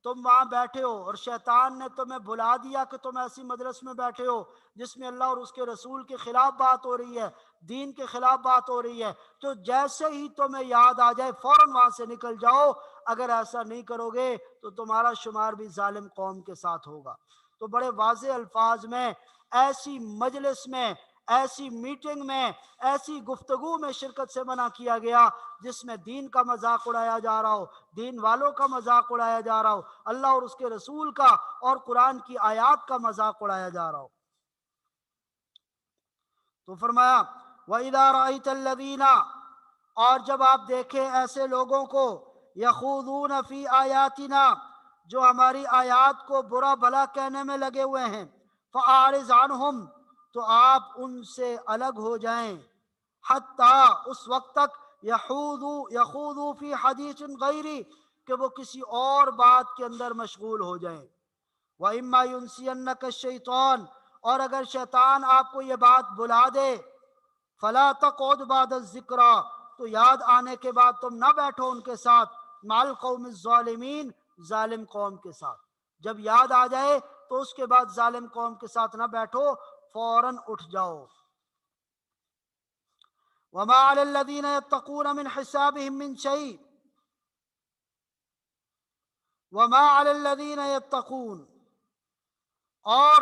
تم وہاں بیٹھے ہو اور شیطان نے تمہیں بلا دیا کہ تم ایسی مجلس میں بیٹھے ہو جس میں اللہ اور اس کے رسول کے خلاف بات ہو رہی ہے، دین کے خلاف بات ہو رہی ہے، تو جیسے ہی تمہیں یاد آ جائے فوراً وہاں سے نکل جاؤ۔ اگر ایسا نہیں کرو گے تو تمہارا شمار بھی ظالم قوم کے ساتھ ہوگا۔ تو بڑے واضح الفاظ میں ایسی مجلس میں، ایسی میٹنگ میں، ایسی گفتگو میں شرکت سے منع کیا گیا جس میں دین کا مذاق اڑایا جا رہا ہو، دین والوں کا مذاق اڑایا جا رہا ہو، اللہ اور اس کے رسول کا اور قرآن کی آیات کا مذاق اڑایا جا رہا ہو۔ تو فرمایا وَإِذَا رَأَيْتَ الَّذِينَ، اور جب آپ دیکھیں ایسے لوگوں کو يَخُوضُونَ فِي آيَاتِنَا، جو ہماری آیات کو برا بھلا کہنے میں لگے ہوئے ہیں، فَأَعْرِضْ عَنْهُمْ، تو آپ ان سے الگ ہو جائیں، حتیٰ اس وقت تک يَخُوضُوا فِي حَدِيثٍ غَيْرِ، کہ وہ کسی اور بات کے اندر مشغول ہو جائیں۔ وَإِمَّا يُنْسِيَنَّكَ الشَّيْطَانُ، اور اگر شیطان آپ کو یہ بات بلا دے، فَلَا تَقْعُدْ بَعْدَ الذِّكْرَىٰ، تو یاد آنے کے بعد تم نہ بیٹھو ان کے ساتھ، مع القوم الظالمین، ظالم قوم کے ساتھ۔ جب یاد آ جائے تو اس کے بعد ظالم قوم کے ساتھ نہ بیٹھو، فوراً اٹھ جاؤ۔ وَمَا عَلَى الَّذِينَ يَتَّقُونَ مِنْ حِسَابِهِم مِّن شَيْءٍ، وَمَا عَلَى الَّذِينَ يَتَّقُونَ، اور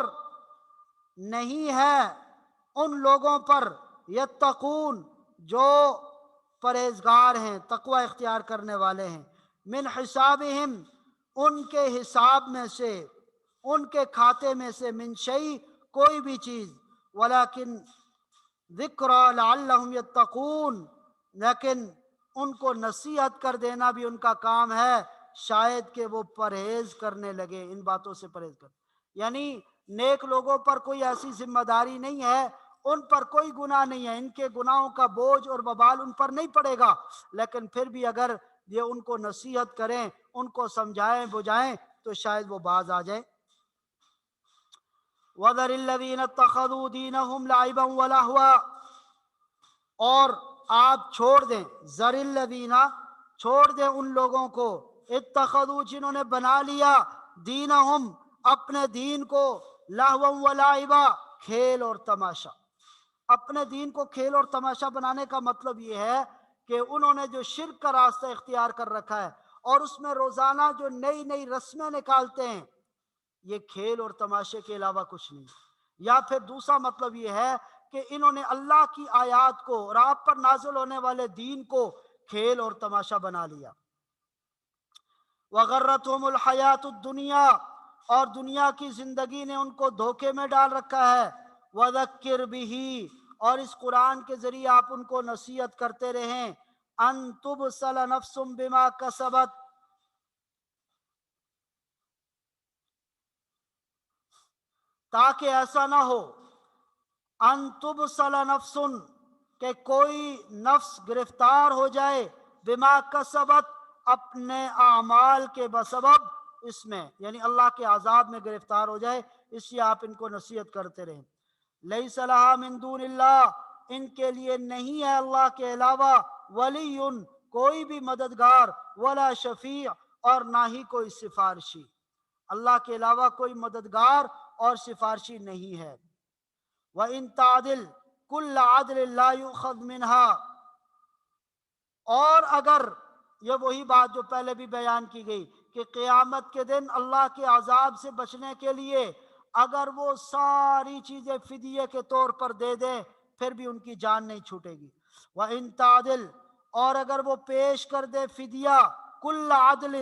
نہیں ہے ان لوگوں پر یتقون جو پرہیزگار ہیں، تقوی اختیار کرنے والے ہیں، من حسابہم، ان کے حساب میں سے، ان کے کھاتے میں سے، من شیء، کوئی بھی چیز، ولیکن ذکری لعلہم یتقون، لیکن ان کو نصیحت کر دینا بھی ان کا کام ہے، شاید کہ وہ پرہیز کرنے لگے، ان باتوں سے پرہیز کر۔ یعنی نیک لوگوں پر کوئی ایسی ذمہ داری نہیں ہے، ان پر کوئی گناہ نہیں ہے، ان کے گناہوں کا بوجھ اور وبال ان پر نہیں پڑے گا، لیکن پھر بھی اگر یہ ان کو نصیحت کریں، ان کو سمجھائیں بجھائیں تو شاید وہ باز آ جائیں۔ وَذَرِ الَّذِينَ اتَّخَذُوا دِينَهُمْ لَعِبًا وَلَهْوًا، اور آپ چھوڑ دیں، ذَرِ الَّذِينَ، چھوڑ دیں ان لوگوں کو، اتخذوا، جنہوں نے بنا لیا، دینہم، اپنے دین کو، لہوا ولعبا، کھیل اور تماشا۔ اپنے دین کو کھیل اور تماشا بنانے کا مطلب یہ ہے کہ انہوں نے جو شرک کا راستہ اختیار کر رکھا ہے اور اس میں روزانہ جو نئی نئی رسمیں نکالتے ہیں، یہ کھیل اور تماشے کے علاوہ کچھ نہیں۔ یا پھر دوسرا مطلب یہ ہے کہ انہوں نے اللہ کی آیات کو اور آپ پر نازل ہونے والے دین کو کھیل اور تماشا بنا لیا۔ وغرتہم الحیات الدنیا، اور دنیا کی زندگی نے ان کو دھوکے میں ڈال رکھا ہے۔ وذکر بہ، اور اس قرآن کے ذریعے آپ ان کو نصیحت کرتے رہیں، ان تبصل نفس بما کسبت، تاکہ ایسا نہ ہو، ان تبصل نفس، کہ کوئی نفس گرفتار ہو جائے، بما کسبت، اپنے اعمال کے بسبب، اس میں یعنی اللہ کے عذاب میں گرفتار ہو جائے، اس لیے آپ ان کو نصیحت کرتے رہیں۔ لیس لہا من دون اللہ، ان کے لیے نہیں ہے اللہ کے علاوہ، ولی، کوئی بھی مددگار، ولا شفیع، اور نہ ہی کوئی سفارشی، اللہ کے علاوہ کوئی مددگار اور سفارشی نہیں ہے۔ وَإِن تَعْدِلْ كُلَّ عَدْلٍ لَا يُؤْخَذْ مِنْهَا، اور اگر، یہ وہی بات جو پہلے بھی بیان کی گئی کہ قیامت کے دن اللہ کے عذاب سے بچنے کے لیے اگر وہ ساری چیزیں فدیے کے طور پر دے دیں پھر بھی ان کی جان نہیں چھوٹے گی۔ وَإِن تَعْدِلْ، اور اگر وہ پیش کر دے فدیہ، کل عدل،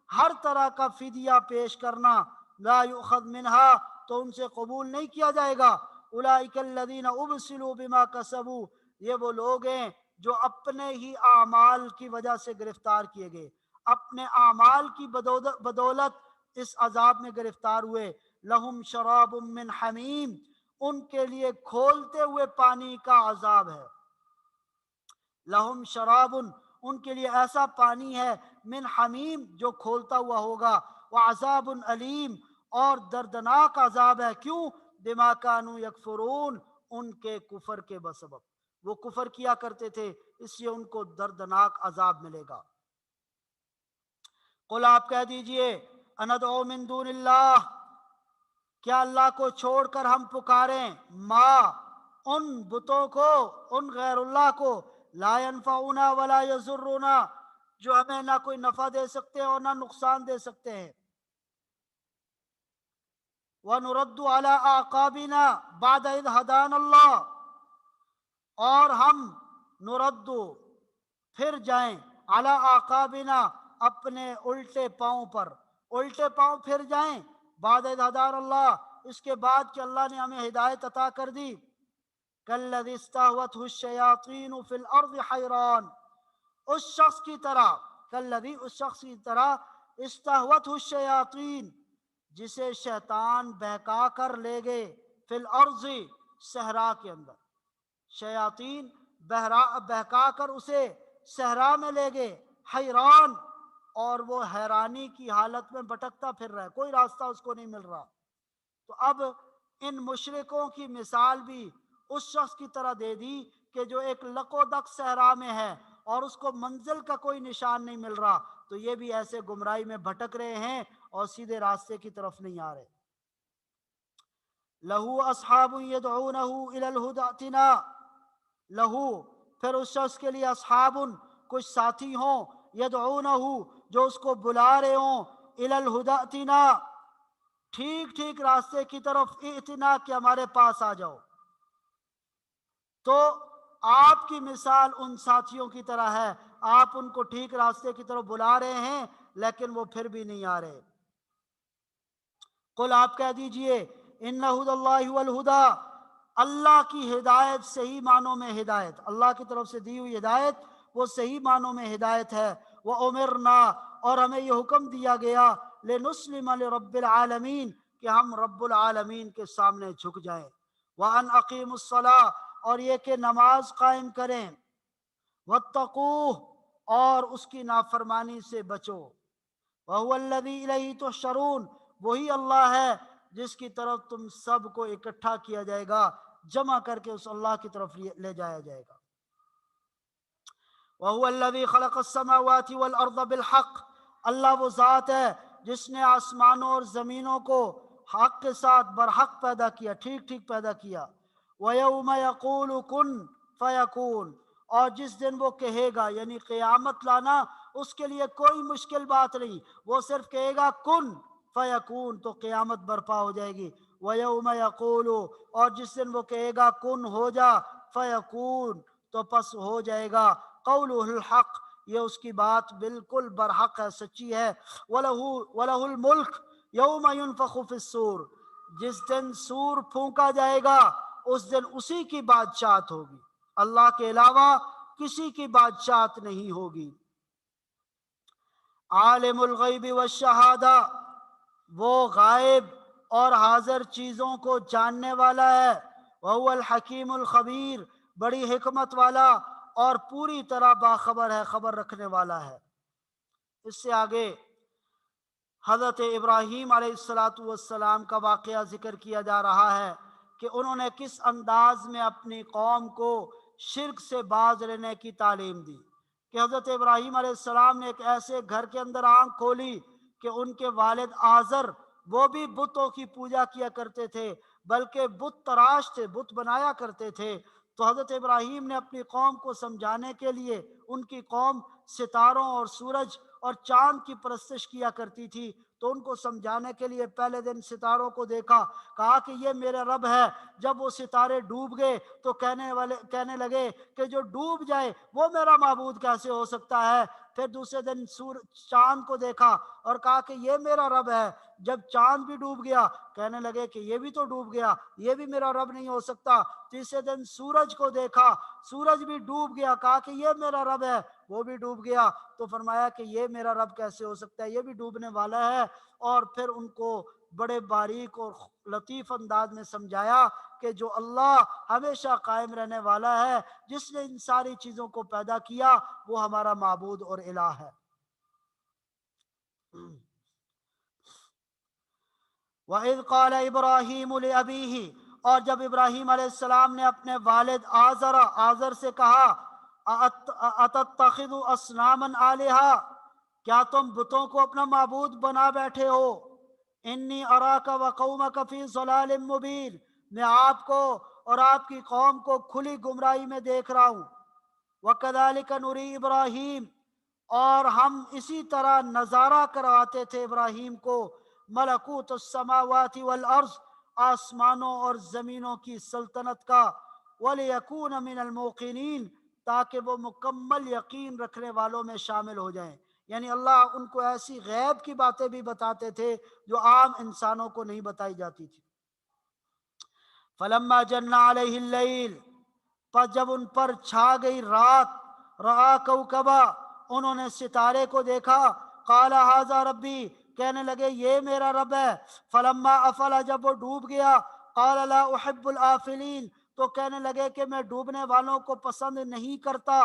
ہر طرح کا فدیہ پیش کرنا، لا یؤخذ منہا، تو ان سے قبول نہیں کیا جائے گا۔ اولئک الذین ابسلوا بما کسبوا، یہ وہ لوگ ہیں جو اپنے ہی اعمال کی وجہ سے گرفتار کیے گئے، اپنے اعمال کی بدولت اس عذاب میں گرفتار ہوئے۔ لہم شراب من حمیم، ان کے لیے کھولتے ہوئے پانی کا عذاب ہے. لہم شراب، ان کے لیے ایسا پانی ہے، من حمیم جو کھولتا ہوا ہوگا، وعذاب علیم، اور دردناک عذاب ہے. کیوں؟ بما کانوا یکفرون، ان کے کفر کے بسبب، وہ کفر کیا کرتے تھے، اس لیے ان کو دردناک عذاب ملے گا. قل، آپ کہہ دیجئے، اندعو من دون اللہ، کیا اللہ کو چھوڑ کر ہم پکاریں، ما، ان بتوں کو، ان غیر اللہ کو، لا ينفعنا ولا يضرنا، جو ہمیں نہ کوئی نفع دے سکتے ہیں اور نہ نقصان دے سکتے ہیں. وَنُرَدُّ عَلَىٰ أَعْقَابِنَا بَعْدَ إِذْ هَدَانَ اللَّهُ، اور ہم نرد، پھر جائیں، علی اعقابنا، اپنے الٹے پاؤں پر، الٹے پاؤں پھر جائیں، بعد اذ ہدانا اللہ، اس کے بعد کہ اللہ نے ہمیں ہدایت عطا کر دی. کالذی استہوتہ الشیاطین فی الارض حیران، اس شخص کی طرح، کالذی، اس شخص کی طرح، استہوتہ الشیاطین، جسے شیطان بہکا کر لے گئے، فی الارض، صحرا کے اندر، شیاطین بہکا کر اسے صحرا میں لے گئے، حیران، اور وہ حیرانی کی حالت میں بھٹکتا پھر رہا ہے، کوئی راستہ اس کو نہیں مل رہا. تو اب ان مشرکوں کی مثال بھی اس شخص کی طرح دے دی کہ جو ایک لکو دک صحرا میں ہے اور اس کو منزل کا کوئی نشان نہیں مل رہا، تو یہ بھی ایسے گمراہی میں بھٹک رہے ہیں اور سیدھے راستے کی طرف نہیں آ رہے. لہو اصحاب یدعونہ الی الہدی ائتنا، لہو، پھر اس شخص کے لیے، اصحاب، کچھ ساتھی ہوں، یدعونہ، جو اس کو بلا رہے ہوں، الی الہدی ائتنا، ٹھیک ٹھیک راستے کی طرف، ائتنا، کہ ہمارے پاس آ جاؤ. تو آپ کی مثال ان ساتھیوں کی طرح ہے، آپ ان کو ٹھیک راستے کی طرف بلا رہے ہیں لیکن وہ پھر بھی نہیں آ رہے. قل، آپ کہہ دیجئے، ان ھدی اللہ هو الہدی، اللہ کی ہدایت صحیح معنوں میں ہدایت، اللہ کی طرف سے دی ہوئی ہدایت وہ صحیح معنوں میں ہدایت ہے. وَأُمِرْنَا، اور ہمیں یہ حکم دیا گیا، لِنُسْلِمَ لِرَبِّ الْعَالَمِينَ، کہ ہم رب العالمین کے سامنے جھک جائیں. وَأَنْ أَقِيمُوا الصَّلَاةَ، اور یہ کہ نماز قائم کریں. وَاتَّقُوهُ، اور اس کی نافرمانی سے بچو. وَهُوَ الَّذِي إِلَيْهِ تُحْشَرُونَ، وہی اللہ ہے جس کی طرف تم سب کو اکٹھا کیا جائے گا، جمع کر کے اس اللہ کی طرف لے جایا جائے گا. وَهُوَ الَّذِي خَلَقَ السَّمَاوَاتِ وَالْأَرْضَ بِالْحَقِّ، اللہ وہ ذات ہے جس نے آسمانوں اور زمینوں کو حق کے ساتھ برحق پیدا کیا، ٹھیک ٹھیک پیدا کیا. وَيَوْمَ يَقُولُ كُن فَيَكُونُ، اور جس دن وہ کہے گا، یعنی قیامت لانا اس کے لیے کوئی مشکل بات نہیں، وہ صرف کہے گا کن فیکون، تو قیامت برپا ہو جائے گی. وَيَوْمَ يَقُولُ، اور جس دن وہ کہے گا کن ہو جا، فیکون، تو پس ہو جائے گا. قولہ الحق، یہ اس کی بات بالکل برحق ہے، سچی ہے. وَلَهُ الْمُلْكُ يَوْمَ يُنفَخُ فِي الصُّورِ، جس دن سور پھونکا جائے گا اس دن اسی کی بادشاہت ہوگی، اللہ کے علاوہ کسی کی بادشاہت نہیں ہوگی. عالم الغیب والشہادہ، وہ غائب اور حاضر چیزوں کو جاننے والا ہے. وہو الحکیم الخبیر، بڑی حکمت والا اور پوری طرح باخبر ہے، خبر رکھنے والا ہے. اس سے آگے حضرت ابراہیم علیہ السلام کا واقعہ ذکر کیا جا رہا ہے کہ انہوں نے کس انداز میں اپنی قوم کو شرک سے باز رہنے کی تعلیم دی. کہ حضرت ابراہیم علیہ السلام نے ایک ایسے گھر کے اندر آنکھ کھولی کہ ان کے والد آزر، وہ بھی بتوں کی پوجا کیا کرتے تھے، بلکہ بت تراش تھے، بت بنایا کرتے تھے. تو حضرت ابراہیم نے اپنی قوم کو سمجھانے کے لیے، ان کی قوم ستاروں اور سورج اور چاند کی پرستش کیا کرتی تھی، تو ان کو سمجھانے کے لیے پہلے دن ستاروں کو دیکھا، کہا کہ یہ میرا رب ہے. جب وہ ستارے ڈوب گئے تو کہنے لگے کہ جو ڈوب جائے وہ میرا معبود کیسے ہو سکتا ہے. پھر دوسرے دن چاند کو دیکھا اور کہا کہ یہ میرا رب ہے. جب چاند بھی ڈوب گیا کہنے لگے کہ یہ بھی تو ڈوب گیا، یہ بھی میرا رب نہیں ہو سکتا. تیسرے دن سورج کو دیکھا، سورج بھی ڈوب گیا، کہا کہ یہ میرا رب ہے، وہ بھی ڈوب گیا. تو فرمایا کہ یہ میرا رب کیسے ہو سکتا ہے، یہ بھی ڈوبنے والا ہے. اور پھر ان کو بڑے باریک اور لطیف انداز میں سمجھایا کہ جو اللہ ہمیشہ قائم رہنے والا ہے، جس نے ان ساری چیزوں کو پیدا کیا، وہ ہمارا معبود اور الہ ہے۔ وَإِذْ قَالَ إِبْرَاهِيمُ لِأَبِيهِ، اور جب ابراہیم علیہ السلام نے اپنے والد آزر سے کہا، أَتَتَّخِذُ أَصْنَامًا آلِهَةً، کیا تم بتوں کو اپنا معبود بنا بیٹھے ہو؟ انی اراک وقومک فی ضلال مبین، میں آپ کو اور آپ کی قوم کو کھلی گمراہی میں دیکھ رہا ہوں۔ وَكَذَلِكَ نُرِي ابراہیم، اور ہم اسی طرح نظارہ کرواتے تھے ابراہیم کو ملکوت السماوات والارض، آسمانوں اور زمینوں کی سلطنت کا، وَلِيَكُونَ مِنَ الْمُوقِنِينَ، تاکہ وہ مکمل یقین رکھنے والوں میں شامل ہو جائیں۔ یعنی اللہ ان کو ایسی غیب کی باتیں بھی بتاتے تھے جو عام انسانوں کو نہیں بتائی جاتی تھی۔ فلما جن علیہ اللیل، پس جب ان پر چھا گئی رات، رآ کوکبا، انہوں نے ستارے کو دیکھا، قال ھذا ربی، کہنے لگے یہ میرا رب ہے۔ فلما افل، جب وہ ڈوب گیا، قال لا احب الآفلین، تو کہنے لگے کہ میں ڈوبنے والوں کو پسند نہیں کرتا۔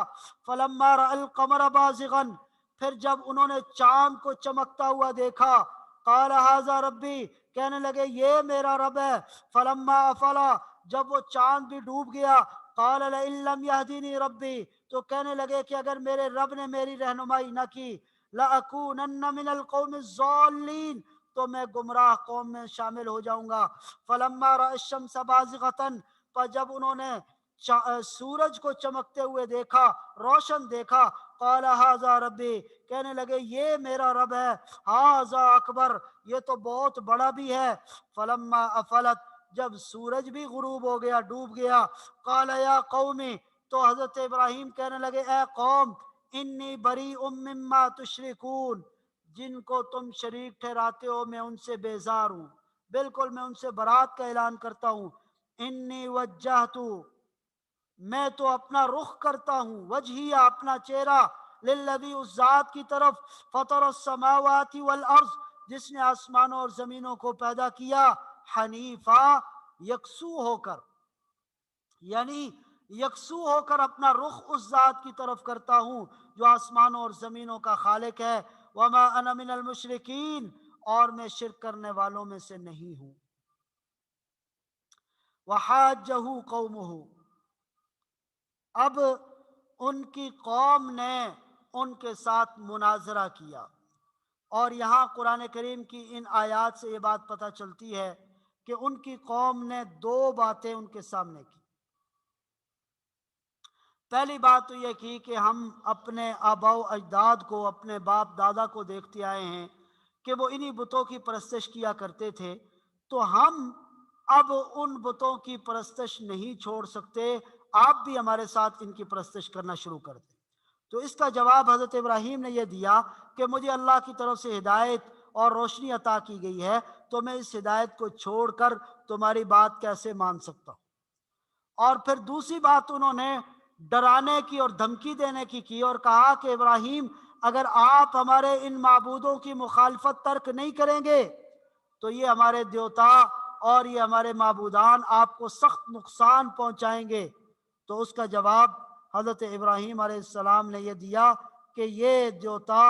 فلما رأى القمر بازغا، پھر جب انہوں نے چاند کو چمکتا ہوا دیکھا، قال ھذا ربی، کہنے لگے یہ میرا رب ہے۔ فلما افلا، جب وہ چاند بھی ڈوب گیا، قال لئن لم يهدنی ربی، تو کہنے لگے کہ اگر میرے رب نے میری رہنمائی نہ کی، لأکونن من القوم الضالین، تو میں گمراہ قوم میں شامل ہو جاؤں گا۔ فلما رأى الشمس بازغة، پر جب انہوں نے سورج کو چمکتے ہوئے دیکھا، روشن دیکھا، قال ھذا ربی، کہنے لگے یہ میرا رب ہے۔ ھذا اکبر، یہ تو بہت بڑا بھی ہے۔ فلما افلت، جب سورج بھی غروب ہو گیا، ڈوب گیا، قال یا قومی، تو حضرت ابراہیم کہنے لگے اے قوم، انی بریء مما تشرکون، جن کو تم شریک ٹھہراتے ہو میں ان سے بیزار ہوں، بالکل میں ان سے برات کا اعلان کرتا ہوں۔ انی وجہت، میں تو اپنا رخ کرتا ہوں، وجہی اپنا چہرہ، للذی، اس ذات کی طرف، فطر السماوات والارض، جس نے آسمانوں اور زمینوں کو پیدا کیا، حنیفا، یکسو ہو کر، یعنی یکسو ہو کر اپنا رخ اس ذات کی طرف کرتا ہوں جو آسمانوں اور زمینوں کا خالق ہے۔ وما انا من المشرکین، اور میں شرک کرنے والوں میں سے نہیں ہوں۔ وحاجہ قومہ، اب ان کی قوم نے ان کے ساتھ مناظرہ کیا، اور یہاں قرآن کریم کی ان آیات سے یہ بات پتہ چلتی ہے کہ ان کی قوم نے دو باتیں ان کے سامنے کی۔ پہلی بات تو یہ کی کہ ہم اپنے آباء و اجداد کو، اپنے باپ دادا کو دیکھتے آئے ہیں کہ وہ انہی بتوں کی پرستش کیا کرتے تھے، تو ہم اب ان بتوں کی پرستش نہیں چھوڑ سکتے، آپ بھی ہمارے ساتھ ان کی پرستش کرنا شروع کر دیں۔ تو اس کا جواب حضرت ابراہیم نے یہ دیا کہ مجھے اللہ کی طرف سے ہدایت اور روشنی عطا کی گئی ہے، تو میں اس ہدایت کو چھوڑ کر تمہاری بات کیسے مان سکتا ہوں۔ اور پھر دوسری بات انہوں نے ڈرانے کی اور دھمکی دینے کی اور کہا کہ ابراہیم، اگر آپ ہمارے ان معبودوں کی مخالفت ترک نہیں کریں گے تو یہ ہمارے دیوتا اور یہ ہمارے معبودان آپ کو سخت نقصان پہنچائیں گے۔ تو اس کا جواب حضرت ابراہیم علیہ السلام نے یہ دیا کہ یہ دیوتا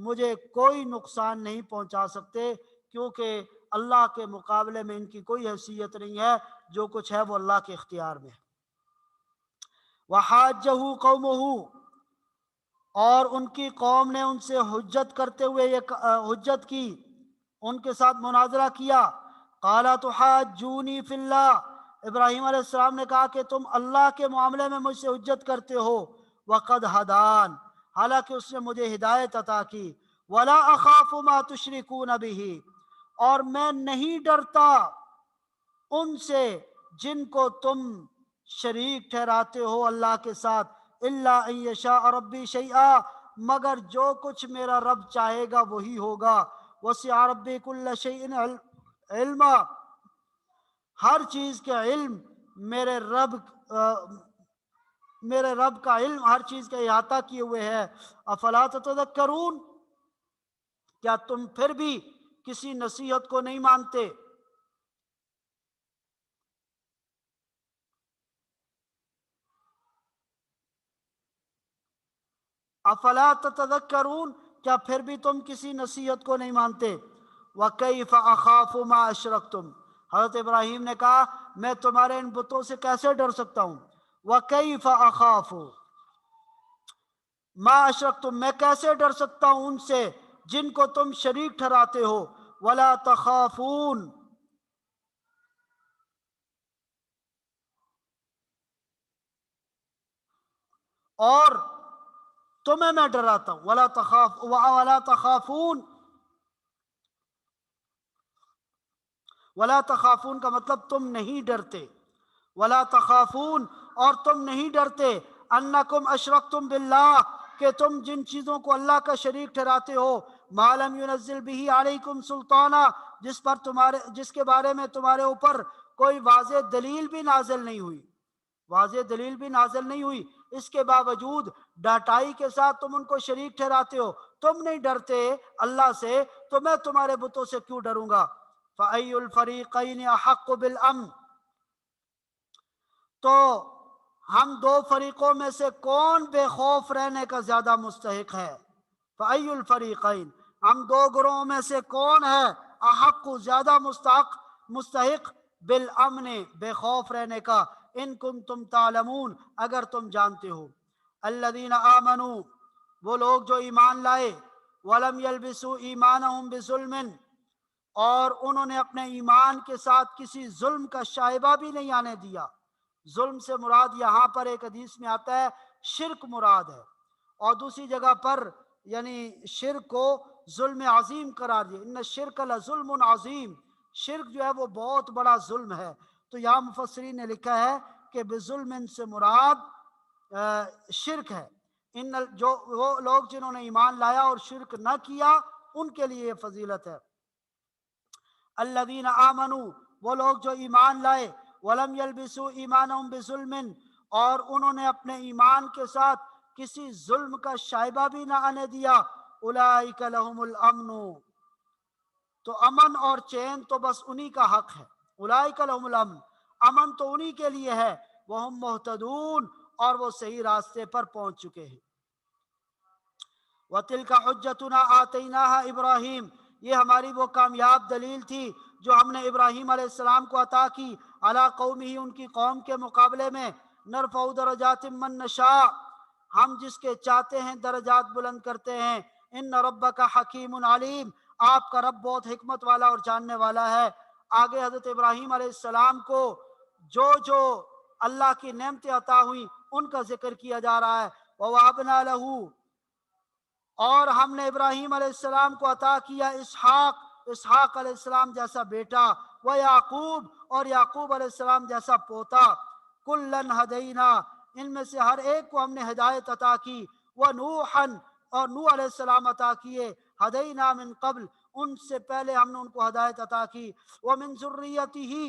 مجھے کوئی نقصان نہیں پہنچا سکتے، کیونکہ اللہ کے مقابلے میں ان کی کوئی حیثیت نہیں ہے، جو کچھ ہے وہ اللہ کے اختیار میں ہے۔ وحاجہ قومہ، اور ان کی قوم نے ان سے حجت کرتے ہوئے حجت کی، ان کے ساتھ مناظرہ کیا۔ قال تحاجونی فی اللہ، ابراہیم علیہ السلام نے کہا کہ تم اللہ کے معاملے میں مجھ سے حجت کرتے ہو، وقد ہدان، حالانکہ اس نے مجھے ہدایت عطا کی، ولا اخاف ما تشرکون بہ، اور میں نہیں ڈرتا ان سے جن کو تم شریک ٹھہراتے ہو اللہ کے ساتھ، الا ان یشاء ربی شیئا، مگر جو کچھ میرا رب چاہے گا وہی ہوگا۔ وسع ربی کل شیء علما، ہر چیز کا علم میرے رب کا علم ہر چیز کا احاطہ کیے ہوئے ہے۔ افلا تتذکرون، کیا تم پھر بھی کسی نصیحت کو نہیں مانتے۔ افلا تتذکرون، کیا پھر بھی تم کسی نصیحت کو نہیں مانتے؟ وَكَيْفَ أَخَافُ مَا أَشْرَكْتُمْ، حضرت ابراہیم نے کہا میں تمہارے ان بتوں سے کیسے ڈر سکتا ہوں؟ وَكَيْفَ أَخَافُ مَا أَشْرَكْتُمْ، میں کیسے ڈر سکتا ہوں ان سے جن کو تم شریک ٹھہراتے ہو۔ وَلَا تَخَافُونَ، اور تمہیں میں ڈراتا ہوں۔ وَلَا تَخَافُونَ، وَلَا تَخَافُونَ کا مطلب تم نہیں ڈرتے۔ وَلَا تَخَافُونَ، اور تم نہیں ڈرتے، أَنَّكُمْ أَشْرَكْتُمْ بِاللَّهِ، کہ تم جن چیزوں کو اللہ کا شریک ٹھہراتے ہو، مَا لَمْ يُنَزِّلْ بِهِ عَلَيْكُمْ سُلْطَانًا، جس کے بارے میں تمہارے اوپر کوئی واضح دلیل بھی نازل نہیں ہوئی، واضح دلیل بھی نازل نہیں ہوئی، اس کے باوجود ڈاٹائی کے ساتھ تم ان کو شریک ٹھہراتے ہو۔ تم نہیں ڈرتے اللہ سے تو میں تمہارے بتوں سے کیوں ڈروں گا؟ فَأَيُّ الْفَرِيقَيْنِ أَحَقُّ بِالْأَمْنِ، تو ہم دو فریقوں میں سے کون بے خوف رہنے کا زیادہ مستحق ہے؟ فَأَيُّ الْفَرِيقَيْنِ، ہم دو گروہوں میں سے کون ہے احق، زیادہ مستحق بالامن، بے خوف رہنے کا؟ ان کنتم تعلمون، اگر تم جانتے ہو۔ الذین آمنوا، وہ لوگ جو ایمان لائے، ولم یلبسوا ایمانہم بظلم، اور انہوں نے اپنے ایمان کے ساتھ کسی ظلم کا شائبہ بھی نہیں آنے دیا۔ ظلم سے مراد یہاں پر ایک حدیث میں آتا ہے شرک مراد ہے، اور دوسری جگہ پر یعنی شرک کو ظلم عظیم قرار دیا، ان الشرک لظلم عظیم، شرک جو ہے وہ بہت بڑا ظلم ہے۔ تو یہاں مفسرین نے لکھا ہے کہ بظلم سے مراد شرک ہے۔ جو وہ لوگ جنہوں نے ایمان لایا اور شرک نہ کیا ان کے لیے یہ فضیلت ہے۔ الذین آمنوا، وہ لوگ جو ایمان لائے، ولم یلبسوا ایمانہم بظلم، اور انہوں نے اپنے ایمان کے ساتھ کسی ظلم کا شائبہ بھی نہ آنے دیا، اولئک لہم الامن، تو امن اور چین تو بس انہی کا حق ہے۔ اولئک لہم الامن، امن تو انہی کے لیے ہے، وہم مہتدون، اور وہ صحیح راستے پر پہنچ چکے ہیں۔ وَتِلْكَ حُجَّتُنَا آتَيْنَاهَا إِبْرَاهِيمَ، یہ ہماری وہ کامیاب دلیل تھی جو ہم نے ابراہیم علیہ السلام کو عطا کی، علی قومہ، ان کی قوم کے مقابلے میں، نرفع درجات من نشاء، ہم جس کے چاہتے ہیں درجات بلند کرتے ہیں، ان ربک حکیم علیم، آپ کا رب بہت حکمت والا اور جاننے والا ہے۔ آگے حضرت ابراہیم علیہ السلام کو جو اللہ کی نعمتیں عطا ہوئیں ان کا ذکر کیا جا رہا ہے۔ وَوَهَبْنَا لَهُ، اور ہم نے ابراہیم علیہ السلام کو عطا کیا اسحاق علیہ السلام جیسا بیٹا، و یعقوب، اور یعقوب علیہ السلام جیسا پوتا، کلن ہدینا، ان میں سے ہر ایک کو ہم نے ہدایت عطا کی، و نوحن، اور نوح علیہ السلام عطا کیے، ہدینا من قبل، ان سے پہلے ہم نے ان کو ہدایت عطا کی، ومن ذریتہ،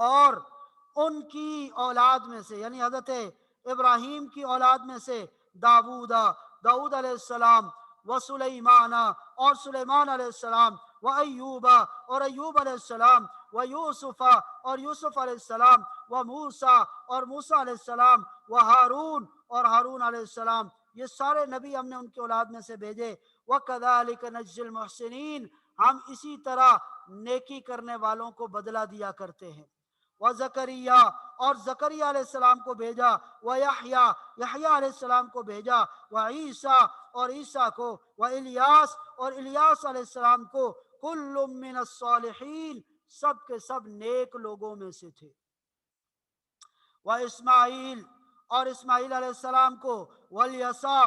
اور ان کی اولاد میں سے، یعنی حضرت ابراہیم کی اولاد میں سے، داؤد علیہ السلام، و سلیمان، اور سلیمان علیہ السلام، و ایوب، اور ایوب علیہ السلام، و یوسف، اور یوسف علیہ السلام، و موسیٰ، اور موسیٰ علیہ السلام، و ہارون، اور ہارون علیہ السلام، یہ سارے نبی ہم نے ان کی اولاد میں سے بھیجے۔ وَكَذَلِكَ نَجْزِي الْمُحْسِنِينَ، ہم اسی طرح نیکی کرنے والوں کو بدلہ دیا کرتے ہیں۔ وَزَكَرِيَّا، اور زکریا علیہ السلام کو بھیجا، وَيَحْيَا، یحییٰ علیہ السلام کو بھیجا، وعیسیٰ، اور عیسیٰ کو، وإلیاس، اور الیاس علیہ السلام کو، کل من الصالحین، سب کے سب نیک لوگوں میں سے تھے۔ وإسماعیل، اور اسماعیل علیہ السلام کو، والیسع،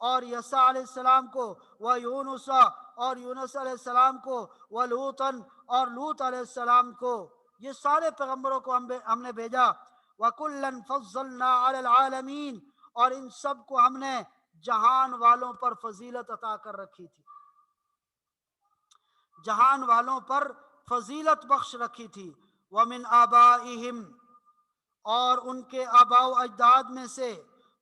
اور یسع علیہ السلام کو، ویونس، اور یونس علیہ السلام کو، ولوطن، اور لوط علیہ السلام کو، یہ سارے پیغمبروں کو ہم نے بھیجا۔ وَكُلًّا فَضَّلْنَا عَلَى الْعَالَمِينَ، اور ان سب کو ہم نے جہان والوں پر فضیلت عطا کر رکھی تھی، جہان والوں پر فضیلت بخش رکھی تھی۔ وَمِنْ آبائِهِمْ، اور ان کے آباء و اجداد میں سے،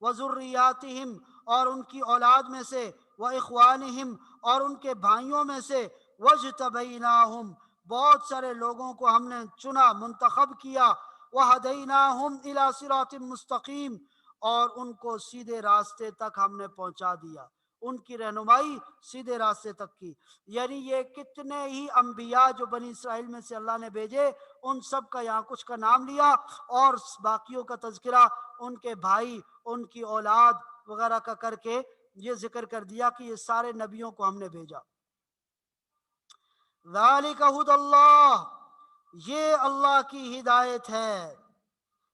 وَذُرِّيَّاتِهِمْ، اور ان کی اولاد میں سے، وَإِخْوَانِهِمْ، اور ان کے بھائیوں میں سے، وجتبیناہم، بہت سارے لوگوں کو ہم نے چنا، منتخب کیا، وہدیناہم الی صراط مستقیم، اور ان کو سیدھے راستے تک ہم نے پہنچا دیا، ان کی رہنمائی سیدھے راستے تک کی۔ یعنی یہ کتنے ہی انبیاء جو بنی اسرائیل میں سے اللہ نے بھیجے، ان سب کا یہاں کچھ کا نام لیا، اور باقیوں کا تذکرہ ان کے بھائی، ان کی اولاد وغیرہ کا کر کے یہ ذکر کر دیا کہ یہ سارے نبیوں کو ہم نے بھیجا۔ ذالک ھدی اللہ، یہ اللہ کی ہدایت ہے،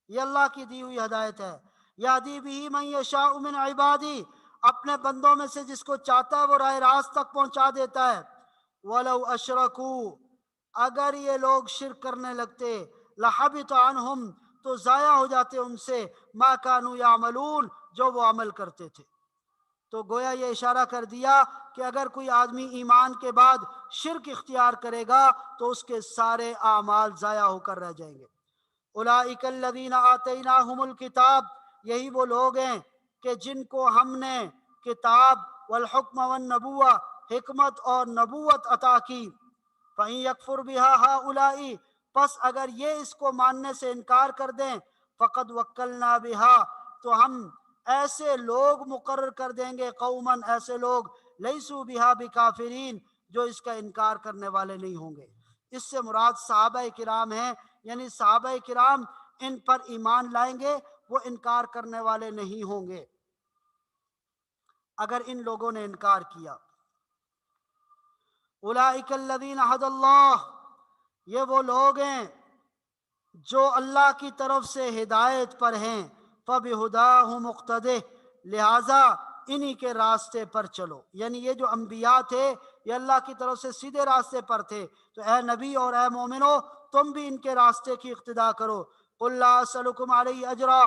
یہ اللہ کی دی ہوئی ہدایت ہے۔ یہدی بہ من یشاء من عبادی، اپنے بندوں میں سے جس کو چاہتا ہے وہ راہ راست تک پہنچا دیتا ہے۔ وَلَوْ أَشْرَكُوا، اگر یہ لوگ شرک کرنے لگتے، لَحَبِطَ عَنْهُمْ، تو ضائع ہو جاتے ان سے، مَا كَانُوا يَعْمَلُونَ، جو وہ عمل کرتے تھے۔ تو گویا یہ اشارہ کر دیا کہ اگر کوئی آدمی ایمان کے بعد شرک اختیار کرے گا تو اس کے سارے اعمال ضائع ہو کر رہ جائیں گے۔ اولئک الذین آتیناہم الکتاب، یہی وہ لوگ ہیں کہ جن کو ہم نے کتاب والحکم والنبوہ، حکمت اور نبوت عطا کی۔ فَإِن یکفر بِہَا ہؤلاء، پس اگر یہ اس کو ماننے سے انکار کر دیں، فقد وکلنا بہا، تو ہم ایسے لوگ مقرر کر دیں گے، قوماً ایسے لوگ، لیسوا بہا بکافرین، جو اس کا انکار کرنے والے نہیں ہوں گے۔ اس سے مراد صحابہ کرام ہیں، یعنی صحابہ کرام ان پر ایمان لائیں گے، وہ انکار کرنے والے نہیں ہوں گے اگر ان لوگوں نے انکار کیا۔ اولئک الذین ھدی اللہ، یہ وہ لوگ ہیں جو اللہ کی طرف سے ہدایت پر ہیں۔ فَبِہُدَاهُ مُقْتَدِهْ، لہٰذا انہی کے راستے پر چلو۔ یعنی یہ جو انبیاء تھے یہ اللہ کی طرف سے سیدھے راستے پر تھے، تو اے نبی اور اے مومنو تم بھی ان کے راستے کی اقتداء کرو۔ قُلْ لَا أَسْأَلُكُمْ عَلَيْهِ أَجْرًا،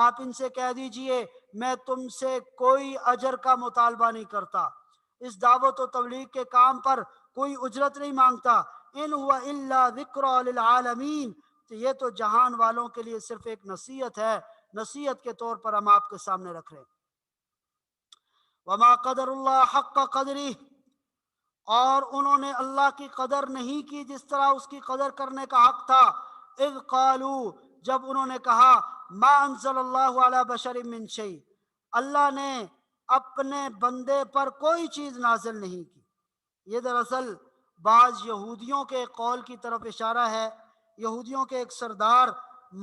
آپ ان سے کہہ دیجئے میں تم سے کوئی اجر کا مطالبہ نہیں کرتا، اس دعوت و تبلیغ کے کام پر کوئی اجرت نہیں مانگتا۔ إِنْ هُوَ إِلَّا ذِكْرَى لِلْعَالَمِينَ، تو یہ تو جہان والوں کے لیے صرف ایک نصیحت ہے، نصیحت کے طور پر ہم آپ کے سامنے رکھ رہے ہیں۔ وَمَا قَدَرُ اللَّهَ حَقَّ قَدْرِهِ، اور انہوں نے اللہ کی قدر نہیں کی جس طرح اس کی قدر کرنے کا حق تھا۔ اذ قالوا، جب انہوں نے کہا، ما انزل اللہ علی بشر من شیء، اللہ نے اپنے بندے پر کوئی چیز نازل نہیں کی۔ یہ دراصل بعض یہودیوں کے قول کی طرف اشارہ ہے۔ یہودیوں کے ایک سردار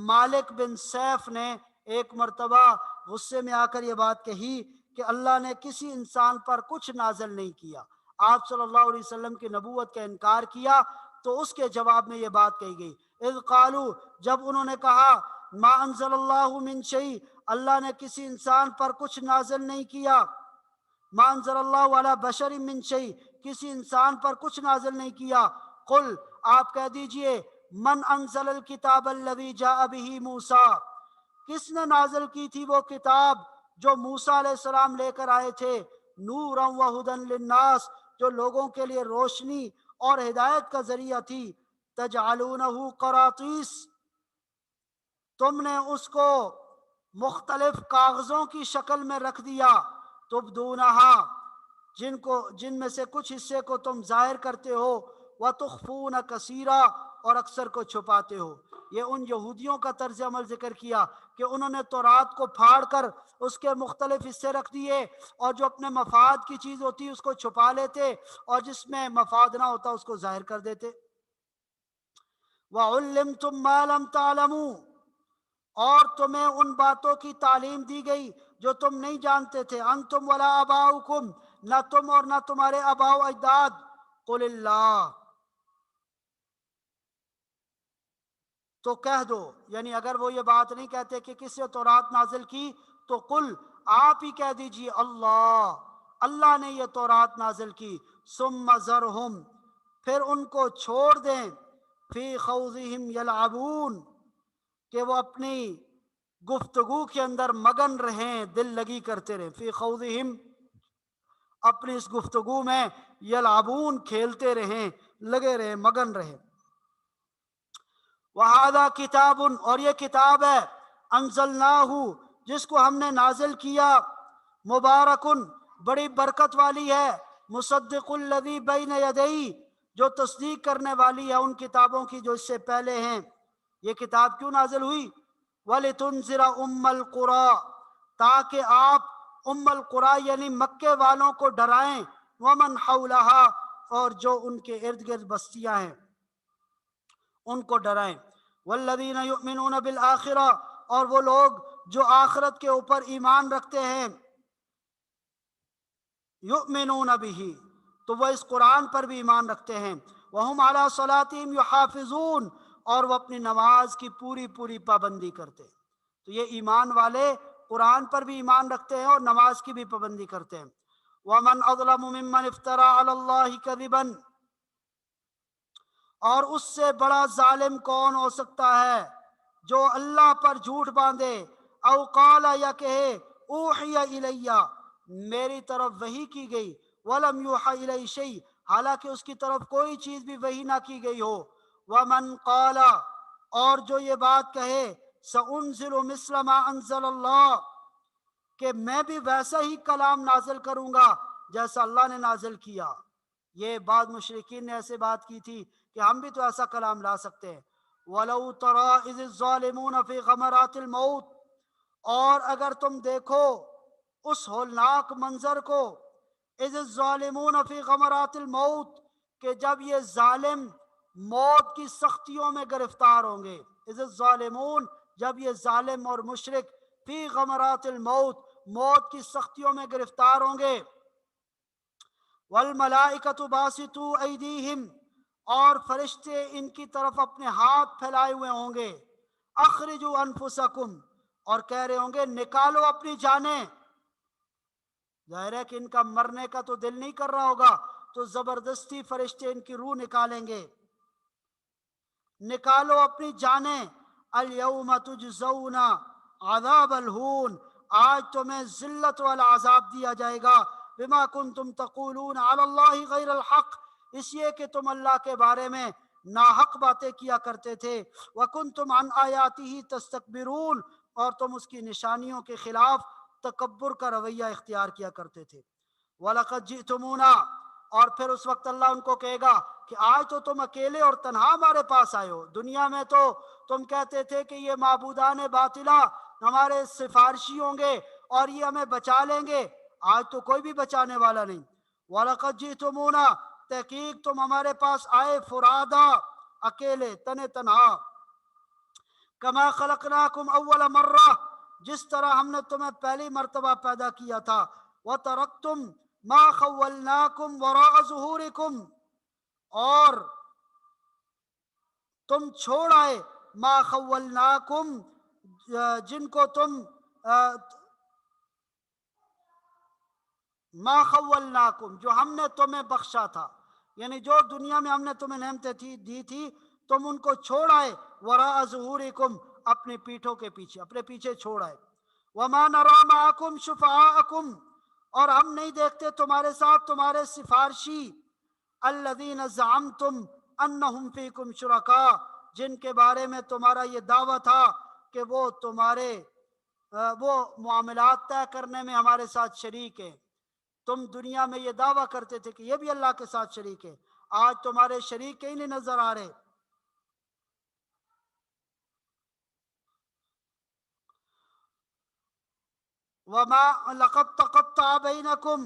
مالک بن سیف نے ایک مرتبہ غصے میں آ کر یہ بات کہی کہ اللہ نے کسی انسان پر کچھ نازل نہیں کیا۔ آپ صلی اللہ علیہ وسلم کی نبوت کا انکار کیا تو اس کے جواب میں یہ بات کہی گئی۔ اذ قالوا، جب انہوں نے کہا، ما انزل اللہ من شیء، اللہ نے کسی انسان پر کچھ نازل نہیں کیا، ما انزل اللہ علی بشر من شیء، کسی انسان پر کچھ نازل نہیں کیا۔ قل، آپ کہہ دیجئے، من انزل الکتاب الذی جاء بہ موسیٰ، کس نے نازل کی تھی وہ کتاب جو موسیٰ علیہ السلام لے کر آئے تھے، نورا وہدی للناس، جو لوگوں کے لیے روشنی اور ہدایت کا ذریعہ تھی۔ تجعلونہ قراطیس، تم نے اس کو مختلف کاغذوں کی شکل میں رکھ دیا، تبدونہا، جن میں سے کچھ حصے کو تم ظاہر کرتے ہو، وتخفون کثیرا، اور اکثر کو چھپاتے ہو۔ یہ ان یہودیوں کا طرز عمل ذکر کیا کہ انہوں نے تورات کو پھاڑ کر اس کے مختلف حصے رکھ دیے، اور جو اپنے مفاد کی چیز ہوتی اس کو چھپا لیتے، اور جس میں مفاد نہ ہوتا اس کو ظاہر کر دیتے۔ وَعُلِّمْتُم مَّا لَمْ تَعْلَمُوا، اور تمہیں ان باتوں کی تعلیم دی گئی جو تم نہیں جانتے تھے، انتم ولا آباؤکم، نہ تم اور نہ تمہارے آباء و اجداد۔ قل اللہ، تو کہہ دو، یعنی اگر وہ یہ بات نہیں کہتے کہ کس سے تورات نازل کی تو قل، آپ ہی کہہ دیجئے، اللہ نے یہ تورات نازل کی۔ ثم ذرہم، پھر ان کو چھوڑ دیں، فی خوضہم یلعبون، کہ وہ اپنی گفتگو کے اندر مگن رہیں، دل لگی کرتے رہیں، فی خوضہم، اپنی اس گفتگو میں، یلعبون، کھیلتے رہیں، لگے رہیں، مگن رہیں۔ وَهَذَا کتاب، اور یہ کتاب ہے، انزلناہ، جس کو ہم نے نازل کیا، مبارکن، بڑی برکت والی ہے، مصدق الذی بین یدیہ، جو تصدیق کرنے والی ہے ان کتابوں کی جو اس سے پہلے ہیں۔ یہ کتاب کیوں نازل ہوئی؟ وَلِتُنذِرَ أُمَّ الْقُرَىٰ، تاکہ آپ ام القریٰ یعنی مکے والوں کو ڈرائیں، ومن حولہا، اور جو ان کے ارد گرد بستیاں ہیں ان کو ڈرائیں، والذین یؤمنون بالآخرہ، اور وہ لوگ جو آخرت کے اوپر ایمان رکھتے ہیں، یؤمنون بہ، تو وہ اس قرآن پر بھی ایمان رکھتے ہیں، وہم علی صلاتہم یحافظون، اور وہ اپنی نماز کی پوری پوری پابندی کرتے ہیں۔ تو یہ ایمان والے قرآن پر بھی ایمان رکھتے ہیں اور نماز کی بھی پابندی کرتے ہیں۔ ومن اظلم ممن افترى علی اللہ کذبا، اور اس سے بڑا ظالم کون ہو سکتا ہے جو اللہ پر جھوٹ باندھے، او قال، یا کہے، اوحی الیہ، میری طرف وحی کی گئی، ولم یوحی الی شیء، حالانکہ اس کی طرف کوئی چیز بھی وحی نہ کی گئی ہو، ومن قال، اور جو یہ بات کہے، سأنزل مثل ما انزل اللہ، کہ میں بھی ویسا ہی کلام نازل کروں گا جیسا اللہ نے نازل کیا۔ یہ بعض مشرکین نے ایسے بات کی تھی کہ ہم بھی تو ایسا کلام لا سکتے ہیں۔ وَلَوْ تَرَىٰ إِذِ الظَّالِمُونَ فِي غَمَرَاتِ الْمَوْتِ، اور اگر تم دیکھو اس ہولناک منظر کو، اِذِ الظَّالِمُونَ فِي غَمَرَاتِ الْمَوْتِ، کہ جب یہ ظالم موت کی سختیوں میں گرفتار ہوں گے، اِذِ الظَّالِمُونَ، جب یہ ظالم اور مشرک فی غمرات الموت، موت کی سختیوں میں گرفتار ہوں گے، والملائکۃ باسطوا ایدیہم، اور فرشتے ان کی طرف اپنے ہاتھ پھیلائے ہوئے ہوں گے، اخرجوا انفسکم، اور کہہ رہے ہوں گے نکالو اپنی جانیں۔ ظاہر ہے کہ ان کا مرنے کا تو دل نہیں کر رہا ہوگا، تو زبردستی فرشتے ان کی روح نکالیں گے، نکالو اپنی جانیں، الیوم تجزون عذاب الہون، آج تمہیں ذلت والا عذاب دیا جائے گا، بما کنتم تقولون علی اللہ غیر الحق، اس لیے کہ تم اللہ کے بارے میں ناحق باتیں کیا کرتے تھے، وکنتم عن آیاتہ تستکبرون، اور تم اس کی نشانیوں کے خلاف تکبر کا رویہ اختیار کیا کرتے تھے۔ وَلَقَدْ جِئْتُمُونَا، اور پھر اس وقت اللہ ان کو کہے گا کہ آج تو تم اکیلے اور تنہا ہمارے پاس آئے ہو، دنیا میں تو تم کہتے تھے کہ یہ معبودان باطلہ ہمارے سفارشی ہوں گے اور یہ ہمیں بچا لیں گے، آج تو کوئی بھی بچانے والا نہیں۔ وَلَقَدْ جِئْتُمُونَا، تحقیق تم ہمارے پاس آئے فرادا، اکیلے تنے تنہا، کما خلقناکم اول مرہ، جس طرح ہم نے تمہیں پہلی مرتبہ پیدا کیا تھا، وترکتم ما خولناکم وراء ظہورکم، اور تم چھوڑ آئے ما خولناکم، جن کو تم ما خولناکم، جو ہم نے تمہیں بخشا تھا، یعنی جو دنیا میں ہم نے تمہیں نعمتیں دی تھی تم ان کو چھوڑ آئے، وراء ظہورکم، اپنے پیٹھوں کے پیچھے، اپنے پیچھے چھوڑ آئے، وما نرى معکم شفعاءکم، اور ہم نہیں دیکھتے تمہارے ساتھ تمہارے سفارشی، الذین زعمتم انہم فیکم شرکاء، جن کے بارے میں تمہارا یہ دعویٰ تھا کہ وہ تمہارے وہ معاملات طے کرنے میں ہمارے ساتھ شریک ہیں۔ تم دنیا میں یہ دعویٰ کرتے تھے کہ یہ بھی اللہ کے ساتھ شریک ہے، آج تمہارے شریک ہی نہیں نظر آ رہے۔ وما لقد تقطع بینکم،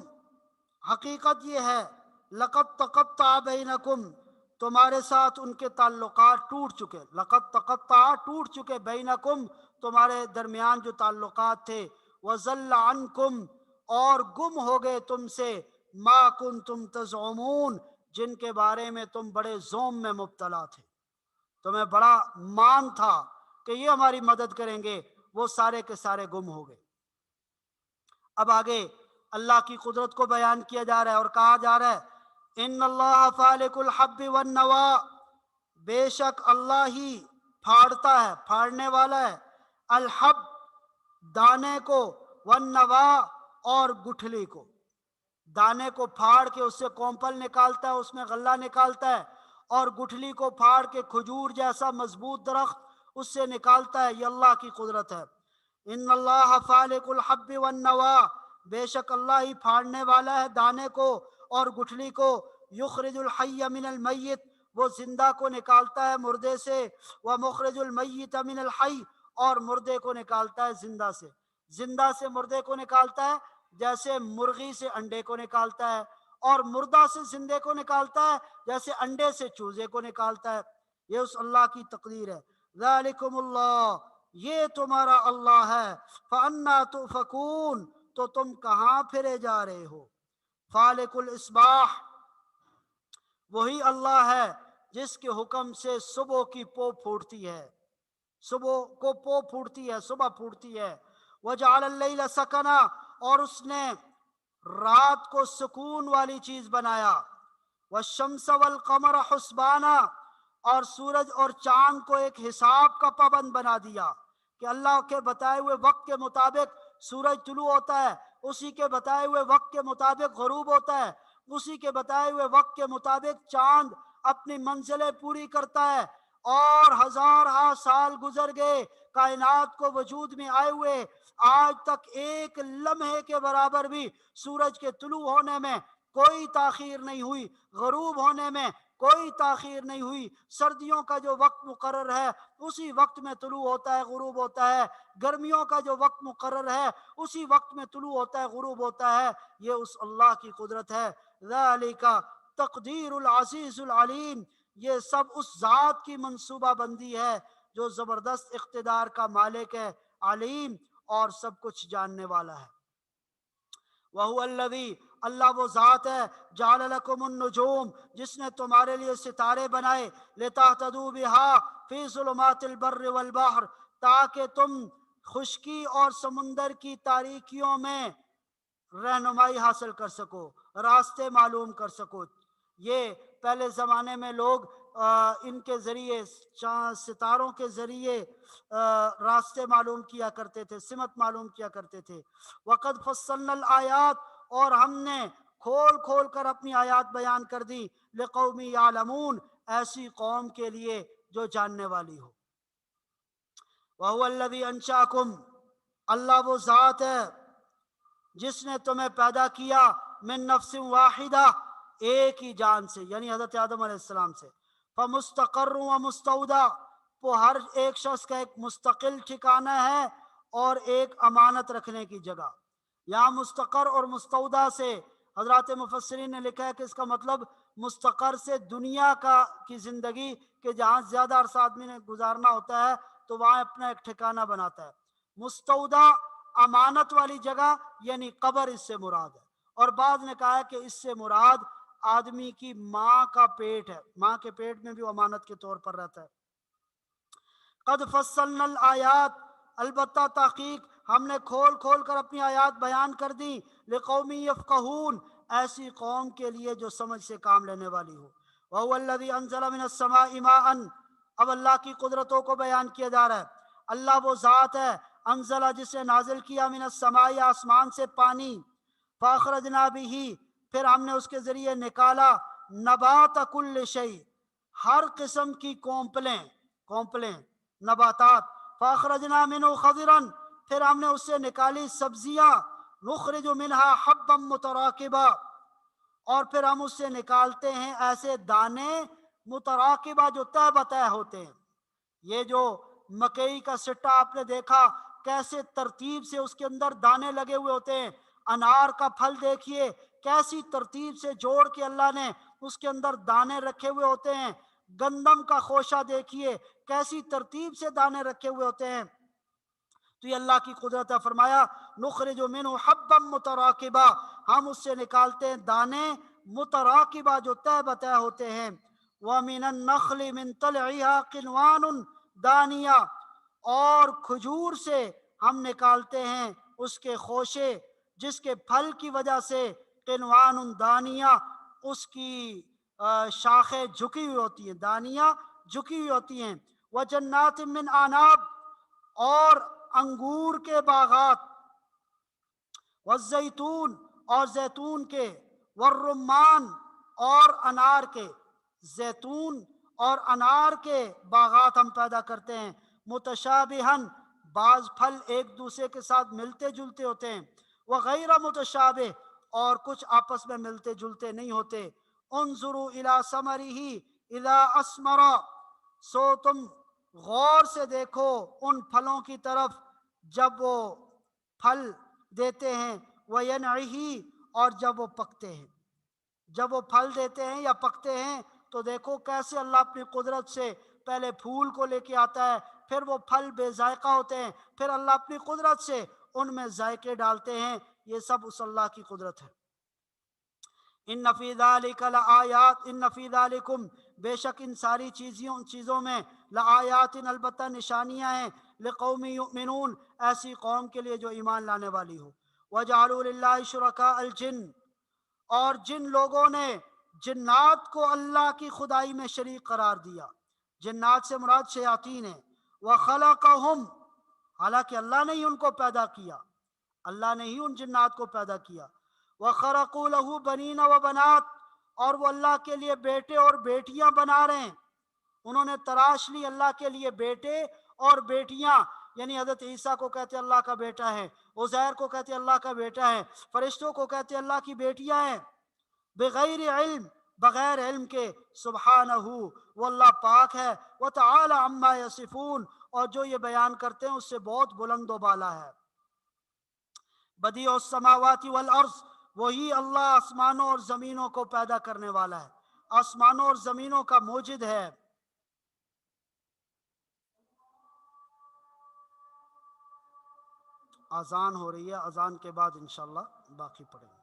حقیقت یہ ہے لقد تقطع بینکم، تمہارے ساتھ ان کے تعلقات ٹوٹ چکے، لقد تقطع ٹوٹ چکے، بینکم تمہارے درمیان جو تعلقات تھے، وضل عنکم اور گم ہو گئے تم سے، ما کنتم تزعمون جن کے بارے میں تم بڑے زوم میں مبتلا تھے، تمہیں بڑا مان تھا کہ یہ ہماری مدد کریں گے، وہ سارے کے سارے گم ہو گئے۔ اب آگے اللہ کی قدرت کو بیان کیا جا رہا ہے اور کہا جا رہا ہے ان اللہ فالق الحب والنوا، بے شک اللہ ہی پھاڑتا ہے، پھاڑنے والا ہے، الحب دانے کو، والنوا اور گٹھلی کو، دانے کو پھاڑ کے اس سے کومپل نکالتا ہے، اس میں غلہ نکالتا ہے، اور گٹھلی کو پھاڑ کے کھجور جیسا مضبوط درخت اس سے نکالتا ہے، یہ اللہ کی قدرت ہے۔ ان اللہ فالق الحب والنوا، بے شک اللہ ہی پھاڑنے والا ہے دانے کو اور گٹھلی کو، یخرج الحی من المیت، وہ زندہ کو نکالتا ہے مردے سے، ومخرج المیت من الحی، اور مردے کو نکالتا ہے زندہ سے، زندہ سے مردے کو نکالتا ہے جیسے مرغی سے انڈے کو نکالتا ہے، اور مردہ سے زندے کو نکالتا ہے جیسے انڈے سے چوزے کو نکالتا ہے۔ یہ اس اللہ کی تقدیر ہے۔ ذالکم اللہ، یہ تمہارا اللہ ہے، فَأَنَّا تُؤْفَكُونَ، تو تم کہاں پھرے جا رہے ہو۔ فالق الاصباح، وہی اللہ ہے جس کے حکم سے صبح کی پو پھوٹتی ہے، صبح کو پو پھوٹتی ہے، صبح پھوٹتی ہے۔ وجعل اللیل سکنا، اور اس نے رات کو سکون والی چیز بنایا۔ والشمس والقمر حسبانا، اور سورج اور چاند کو ایک حساب کا پابند بنا دیا کہ اللہ کے بتائے ہوئے وقت کے مطابق سورج طلوع ہوتا ہے، اسی کے بتائے ہوئے وقت کے مطابق غروب ہوتا ہے، اسی کے بتائے ہوئے وقت کے مطابق چاند اپنی منزلیں پوری کرتا ہے۔ اور ہزارہ سال گزر گئے کائنات کو وجود میں آئے ہوئے، آج تک ایک لمحے کے برابر بھی سورج کے طلوع ہونے میں کوئی تاخیر نہیں ہوئی، غروب ہونے میں کوئی تاخیر نہیں ہوئی۔ سردیوں کا جو وقت مقرر ہے اسی وقت میں طلوع ہوتا ہے، غروب ہوتا ہے، گرمیوں کا جو وقت مقرر ہے اسی وقت میں طلوع ہوتا ہے، غروب ہوتا ہے۔ یہ اس اللہ کی قدرت ہے۔ ذالک تقدیر العزیز العلیم، یہ سب اس ذات کی منصوبہ بندی ہے جو زبردست اقتدار کا مالک ہے، علیم اور سب کچھ جاننے والا ہے۔ وَهُوَ الَّذِي، اللہ وہ ذات ہے، جَعَلَ لَكُمُ النُّجُومَ، جس نے تمہارے لیے ستارے بنائے، لِتَهْتَدُوا بِهَا فِي ظُلُمَاتِ الْبَرِّ وَالْبَحْرِ، تاکہ تم خشکی اور سمندر کی تاریکیوں میں رہنمائی حاصل کر سکو، راستے معلوم کر سکو۔ یہ پہلے زمانے میں لوگ ان کے ذریعے، ستاروں کے ذریعے راستے معلوم کیا کرتے تھے، سمت معلوم کیا کرتے تھے۔ وَقَدْ فَصَّلْنَا الْآيَاتِ، اور ہم نے کھول کھول کر اپنی آیات بیان کر دی، لِقَوْمٍ يَعْلَمُونَ، ایسی قوم کے لیے جو جاننے والی ہو۔ وَهُوَ الَّذِي أَنشَأَكُمْ، اللہ وہ ذات ہے جس نے تمہیں پیدا کیا، من نفس واحدہ، ایک ہی جان سے، یعنی حضرت آدم علیہ السلام سے، فمستقر و مستودع، وہ ہر ایک شخص کا ایک مستقل ٹھکانہ ہے اور ایک امانت رکھنے کی جگہ۔ یہاں مستقر اور مستودع سے حضرات مفسرین نے لکھا ہے کہ اس کا مطلب مستقر سے دنیا کی زندگی، کہ جہاں زیادہ عرصہ آدمی نے گزارنا ہوتا ہے تو وہاں اپنا ایک ٹھکانہ بناتا ہے۔ مستودع امانت والی جگہ، یعنی قبر اس سے مراد ہے۔ اور بعض نے کہا ہے کہ اس سے مراد آدمی کی ماں کا پیٹ ہے، ماں کے پیٹ میں بھی وہ امانت کے طور پر رہتا ہے۔ قد فصلنا الآیات، البتہ تحقیق ہم نے کھول کھول کر اپنی آیات بیان کر دی، لقوم یفقہون، ایسی قوم کے لیے جو سمجھ سے کام لینے والی ہو۔ وَهُوَ الَّذِي أَنزَلَ مِنَ السَّمَاءِ مَاءً، اب اللہ کی قدرتوں کو بیان کیا جا رہا ہے۔ اللہ وہ ذات ہے، انزلہ، جس نے نازل کیا، من السماء، آسمان سے پانی، فاخرجنا بھی، پھر ہم نے اس کے ذریعے نکالا، نبات کل شیء، ہر قسم کی کونپلیں نباتات، فاخرجنا منہ خضرا، پھر ہم نے اس سے نکالی سبزیاں، نخرج منہا حبا متراکبا، اور پھر ہم اس سے نکالتے ہیں ایسے دانے متراکبہ جو تہ بتہ ہوتے ہیں۔ یہ جو مکئی کا سٹا آپ نے دیکھا کیسے ترتیب سے اس کے اندر دانے لگے ہوئے ہوتے ہیں، انار کا پھل دیکھیے کیسی ترتیب سے جوڑ کے اللہ نے اس کے اندر دانے رکھے ہوئے ہوتے ہیں، گندم کا خوشہ دیکھیے کیسی ترتیب سے دانے رکھے ہوئے ہوتے ہیں۔ تو یہ اللہ کی قدرت ہے۔ فرمایا نخرج منہ حبا متراکبا، ہم اس سے نکالتے ہیں دانے متراکبہ جو تہ بتہ ہوتے ہیں۔ وَمِنَ النَّخْلِ مِن طَلْعِهَا قِنْوَانٌ دَانِیَةٌ، اور کھجور سے ہم نکالتے ہیں اس کے خوشے جس کے پھل کی وجہ سے قنوان دانیہ، اس کی شاخیں جھکی ہوئی ہوتی ہیں، دانیہ جھکی ہوئی ہوتی ہیں۔ وَجَنَّاتٍ مِّنْ أَعْنَابٍ، اور انگور کے باغات، والزیتون، اور زیتون کے، والرمان، اور انار کے، زیتون اور انار کے باغات ہم پیدا کرتے ہیں۔ متشابہن، بعض پھل ایک دوسرے کے ساتھ ملتے جلتے ہوتے ہیں، وغیر متشابہ، اور کچھ آپس میں ملتے جلتے نہیں ہوتے۔ انظروا الی ثمرہ اذا اثمر، سو تم غور سے دیکھو ان پھلوں کی طرف جب وہ پھل دیتے ہیں، وینعہ، اور جب وہ پکتے ہیں۔ جب وہ پھل دیتے ہیں یا پکتے ہیں تو دیکھو کیسے اللہ اپنی قدرت سے پہلے پھول کو لے کے آتا ہے، پھر وہ پھل بے ذائقہ ہوتے ہیں، پھر اللہ اپنی قدرت سے ان میں ذائقے ڈالتے ہیں۔ یہ سب اس اللہ کی قدرت ہے۔ ان فی ذالک لآیات، ان فی ذالکم، بے شک ان ساری چیزوں میں، لآیات، البتہ نشانیاں ہیں، لقوم یؤمنون، ایسی قوم کے لیے جو ایمان لانے والی ہو۔ وجعلوا للہ شرکاء الجن، اور جن لوگوں نے جنات کو اللہ کی خدائی میں شریک قرار دیا، جنات سے مراد شیاطین ہیں، وخلقہم، حالانکہ اللہ نے ہی ان کو پیدا کیا، اللہ نے ہی ان جنات کو پیدا کیا، وخرقوا لہ بنین و بنات، اور وہ اللہ کے لیے بیٹے اور بیٹیاں بنا رہے ہیں، انہوں نے تراش لی اللہ کے لیے بیٹے اور بیٹیاں، یعنی حضرت عیسیٰ کو کہتے اللہ کا بیٹا ہے، عزیر کو کہتے اللہ کا بیٹا ہے، فرشتوں کو کہتے اللہ کی بیٹیاں ہیں، بغیر علم، بغیر علم کے، سبحانہ، وہ اللہ پاک ہے، وتعالی عما یصفون، اور جو یہ بیان کرتے ہیں اس سے بہت بلند و بالا ہے۔ بدیع السماوات والارض، وہی اللہ آسمانوں اور زمینوں کو پیدا کرنے والا ہے، آسمانوں اور زمینوں کا موجد ہے۔ اذان ہو رہی ہے، اذان کے بعد انشاءاللہ باقی پڑھیں گے۔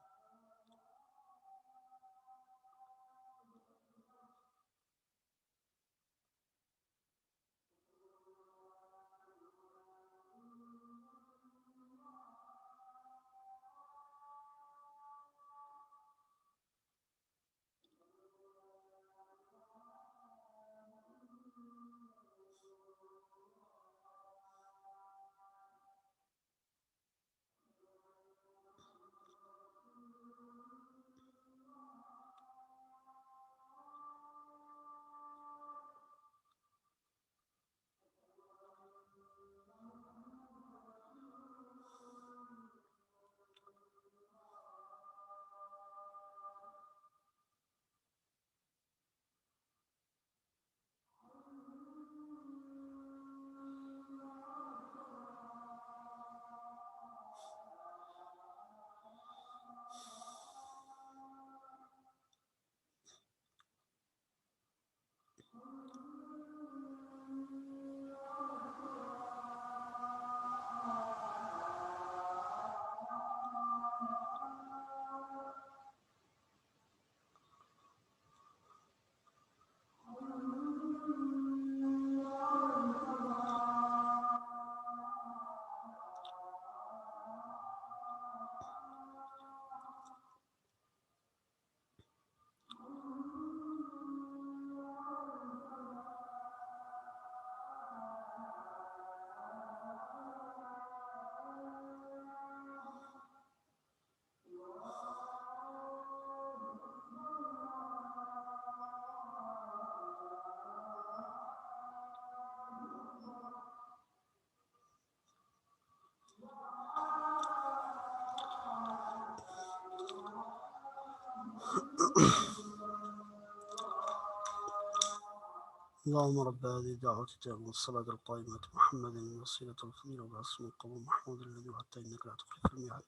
اللهم رب هذه الدعوة التامة والصلاة القائمة محمد الوسيلة الفضيلة وبعث مقام محمود الذي وعدت إنك لا تخلف الميعاد۔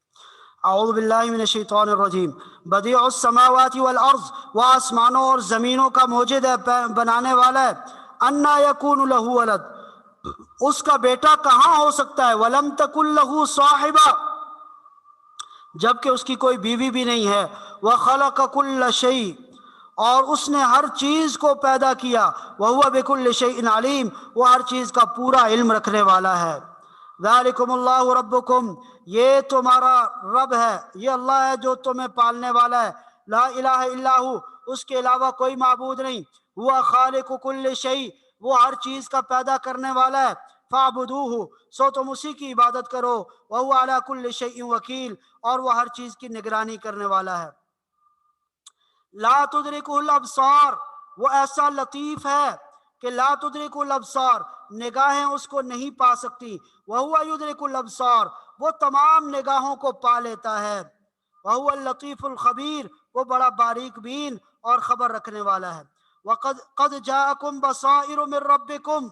اعوذ باللہ من الشیطان الرجیم۔ بدیع السماوات والارض، وہ آسمانوں اور زمینوں کا موجد ہے، بنانے والا ہے۔ انا یکون لہ ولد، اس کا بیٹا کہاں ہو سکتا ہے؟ ولم تکن لہ صاحبہ، جبکہ اس کی کوئی بیوی بھی نہیں ہے۔ وخلق کل شیء، اور اس نے ہر چیز کو پیدا کیا۔ وَهُوَ بِكُلِّ شَيْءٍ عَلِيمٌ، وہ ہر چیز کا پورا علم رکھنے والا ہے۔ ذَلِكُمُ اللَّهُ رَبُّكُمْ، یہ تمہارا رب ہے، یہ اللہ ہے جو تمہیں پالنے والا ہے۔ لا الہ الا ہو، اس کے علاوہ کوئی معبود نہیں۔ هُوَ خالق كل شيء، وہ ہر چیز کا پیدا کرنے والا ہے۔ فَاعْبُدُوهُ، سو تم اسی کی عبادت کرو۔ وَهُوَ عَلَى كُلِّ شَيْءٍ وَكِيلٌ، اور وہ ہر چیز کی نگرانی کرنے والا ہے۔ لا تدرکہ الابصار، وہ ایسا لطیف ہے کہ لا تدرکہ الابصار، نگاہیں اس کو نہیں پا سکتی۔ وہو یدرک الابصار، وہ تمام نگاہوں کو پا لیتا ہے۔ وہو اللطیف الخبیر، وہ بڑا باریک بین اور خبر رکھنے والا ہے۔ وَقَدْ قَدْ جَاءَكُمْ بَصَائِرُ مِنْ رَبِّكُمْ،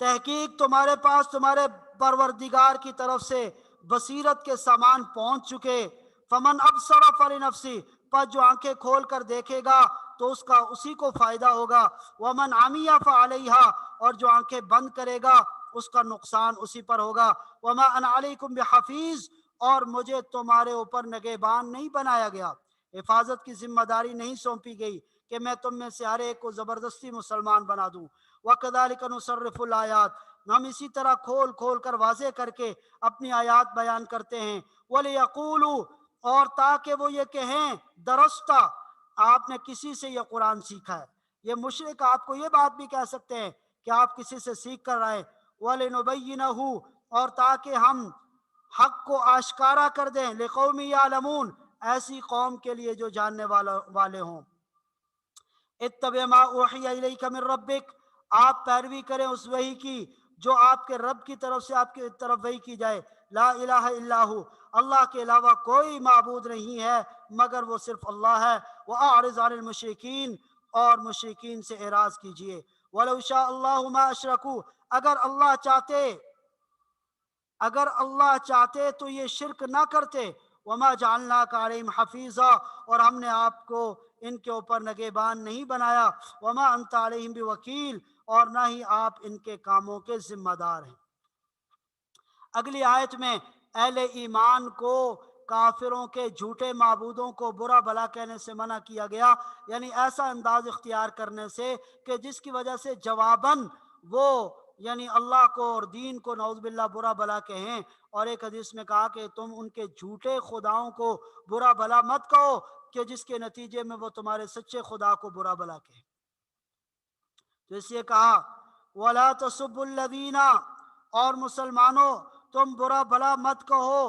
تحقیق تمہارے پاس تمہارے پروردگار کی طرف سے بصیرت کے سامان پہنچ چکے۔ فمن ابصر فلنفسی، پس جو آنکھیں کھول کر دیکھے گا تو اس کا اسی کو فائدہ ہوگا۔ ومن عمی فعلیہا، اور جو آنکھیں بند کرے گا اس کا نقصان اسی پر ہوگا۔ وما انا علیکم بحفیظ، اور مجھے تمہارے اوپر نگہبان نہیں بنایا گیا، حفاظت کی ذمہ داری نہیں سونپی گئی کہ میں تم میں سے ہر ایک کو زبردستی مسلمان بنا دوں۔ وَكَذَلِكَ نُصَرِّفُ الْآيَاتِ، ہم اسی طرح کھول کھول کر واضح کر کے اپنی آیات بیان کرتے ہیں۔ وَلِيَقُولُوا، اور تاکہ وہ یہ کہیں درستہ، آپ نے کسی سے یہ قرآن سیکھا ہے۔ یہ مشرک آپ کو یہ بات بھی کہہ سکتے ہیں کہ آپ کسی سے سیکھ کر آئے۔ وَلِنُبَيِّنَهُ، اور تاکہ ہم حق کو آشکارا کر دیں، لِقَوْمٍ يَعْلَمُونَ، ایسی قوم کے لیے جو جاننے والے ہوں۔ اتبع ما اوحی الیک من ربک، آپ پیروی کریں اس وحی کی جو آپ کے رب کی طرف سے آپ کی طرف وحی کی جائے۔ لا الہ الا ہو، اللہ کے علاوہ کوئی معبود نہیں ہے مگر وہ صرف اللہ ہے۔ واعرض عن المشرکین، اور مشرکین سے اعراض کیجئے۔ ولو شاء اللہ ما اشرکوا، اگر اللہ چاہتے تو یہ شرک نہ کرتے۔ وما جعلناک علیہم حفیظا، اور ہم نے آپ کو ان کے اوپر نگہبان نہیں بنایا۔ وما انت علیہم بوکیل، اور نہ ہی آپ ان کے کاموں کے ذمہ دار ہیں۔ اگلی آیت میں اہل ایمان کو کافروں کے جھوٹے معبودوں کو برا بھلا کہنے سے منع کیا گیا، یعنی ایسا انداز اختیار کرنے سے کہ جس کی وجہ سے جواباً وہ یعنی اللہ کو اور دین کو نعوذ باللہ برا بھلا کہیں۔ اور ایک حدیث میں کہا کہ تم ان کے جھوٹے خداؤں کو برا بھلا مت کہو، کہ جس کے نتیجے میں وہ تمہارے سچے خدا کو برا بھلا کہیں۔ تو اس لیے کہا وَلَا تَسُبُّوا الَّذِينَ، اور مسلمانوں تم برا بھلا مت کہو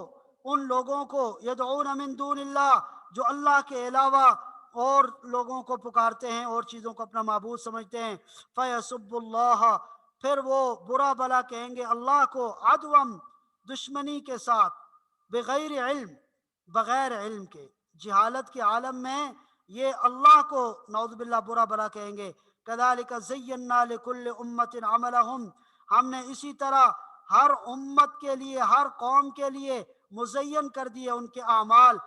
ان لوگوں کو، یدعون من دون اللہ، جو اللہ کے علاوہ اور لوگوں کو پکارتے ہیں اور چیزوں کو اپنا معبود سمجھتے ہیں۔ فَيَسُبُّ اللَّهَ، پھر وہ برا بھلا کہیں گے اللہ کو، عدوم، دشمنی کے ساتھ، بغیر علم، بغیر علم کے، جہالت کے عالم میں یہ اللہ کو نعوذ باللہ برا بھلا کہیں گے۔ كَذَلِكَ زَيَّنَّا لِكُلِّ أُمَّةٍ عَمَلَهُمْ، ہم نے اسی طرح ہر امت کے لیے، ہر قوم کے لیے مزین کر دیے ان کے اعمال۔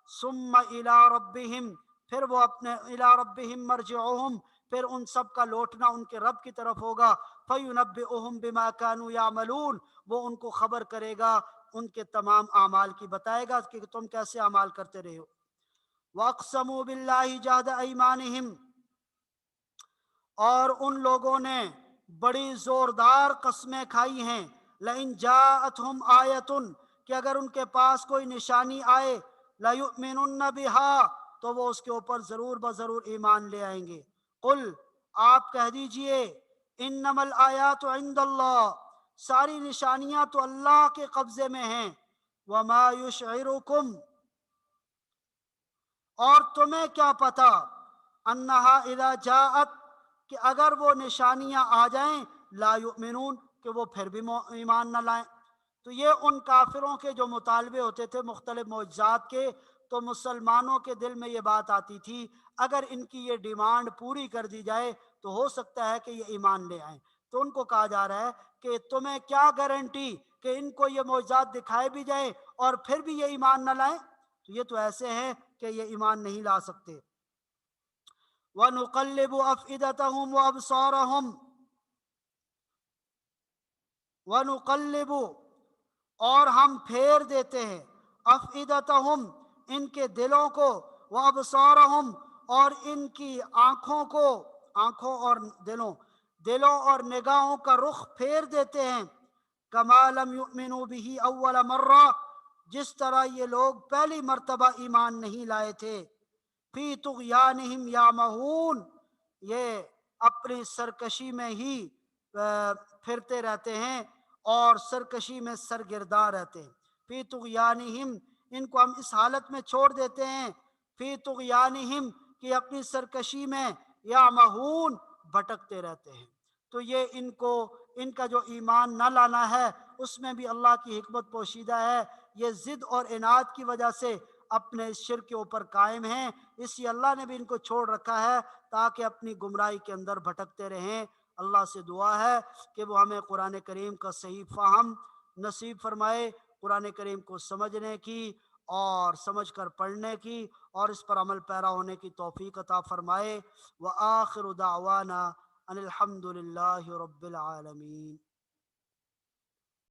ثُمَّ إِلَىٰ رَبِّهِمْ، پھر وہ اپنے إِلَىٰ رَبِّهِمْ مَرْجِعُهُمْ، پھر ان سب کا لوٹنا ان کے رب کی طرف ہوگا۔ فَيُنَبِّئُهُمْ بِمَا كَانُوا يَعْمَلُونَ، وہ ان کو خبر کرے گا ان کے تمام اعمال کی، بتائے گا کہ تم کیسے اعمال کرتے رہے ہو۔ وَأَقْسَمُوا بِاللَّهِ جَهْدَ أَيْمَانِهِمْ، اور ان لوگوں نے بڑی زوردار قسمیں کھائی ہیں، لَإِن جَاءَتْهُمْ آیَةٌ، کہ اگر ان کے پاس کوئی نشانی آئے، لَيُؤْمِنُنَّ بِهَا، تو وہ اس کے اوپر ضرور بضرور ایمان لے آئیں گے۔ قل، آپ کہہ دیجئے، انما الآیات عند اللہ، ساری نشانیاں تو اللہ کے قبضے میں ہیں۔ وما یشعرکم، اور تمہیں کیا پتا، انہا اذا جاءت، کہ اگر وہ نشانیاں آ جائیں، لا یؤمنون، کہ وہ پھر بھی ایمان نہ لائیں۔ تو یہ ان کافروں کے جو مطالبے ہوتے تھے مختلف معجزات کے، تو مسلمانوں کے دل میں یہ بات آتی تھی اگر ان کی یہ ڈیمانڈ پوری کر دی جائے تو ہو سکتا ہے کہ یہ ایمان لے آئیں۔ تو ان کو کہا جا رہا ہے کہ تمہیں کیا گارنٹی کہ ان کو یہ معجزات دکھائے بھی جائیں اور پھر بھی یہ ایمان نہ لائیں؟ تو یہ تو ایسے ہیں کہ یہ ایمان نہیں لا سکتے۔ وَنُقَلِّبُ أَفْئِدَتَهُمْ وَأَبْصَارَهُمْ، وَنُقَلِّبُ، اور ہم پھیر دیتے ہیں، افئدتہم، ان کے دلوں کو، وابصارہم، اور ان کی آنکھوں کو، آنکھوں اور دلوں اور نگاہوں کا رخ پھیر دیتے ہیں۔ کما لم یؤمنوا بہ اول مرہ، جس طرح یہ لوگ پہلی مرتبہ ایمان نہیں لائے تھے۔ فی طغیانہم یعمہون، یہ اپنی سرکشی میں ہی پھرتے رہتے ہیں اور سرکشی میں سرگرداں رہتے ہیں۔ فی طغیانہم، ان کو ہم اس حالت میں چھوڑ دیتے ہیں، فی طغیانہم، کہ اپنی سرکشی میں، یعمہون، بھٹکتے رہتے ہیں۔ تو یہ ان کا جو ایمان نہ لانا ہے اس میں بھی اللہ کی حکمت پوشیدہ ہے۔ یہ ضد اور عناد کی وجہ سے اپنے اس شرک کے اوپر قائم ہیں، اس لیے اللہ نے بھی ان کو چھوڑ رکھا ہے تاکہ اپنی گمراہی کے اندر بھٹکتے رہیں۔ اللہ سے دعا ہے کہ وہ ہمیں قرآن کریم کا صحیح فہم نصیب فرمائے، قرآن کریم کو سمجھنے کی اور سمجھ کر پڑھنے کی اور اس پر عمل پیرا ہونے کی توفیق عطا فرمائے۔ وآخر دعوانا ان الحمد للہ رب العالمین۔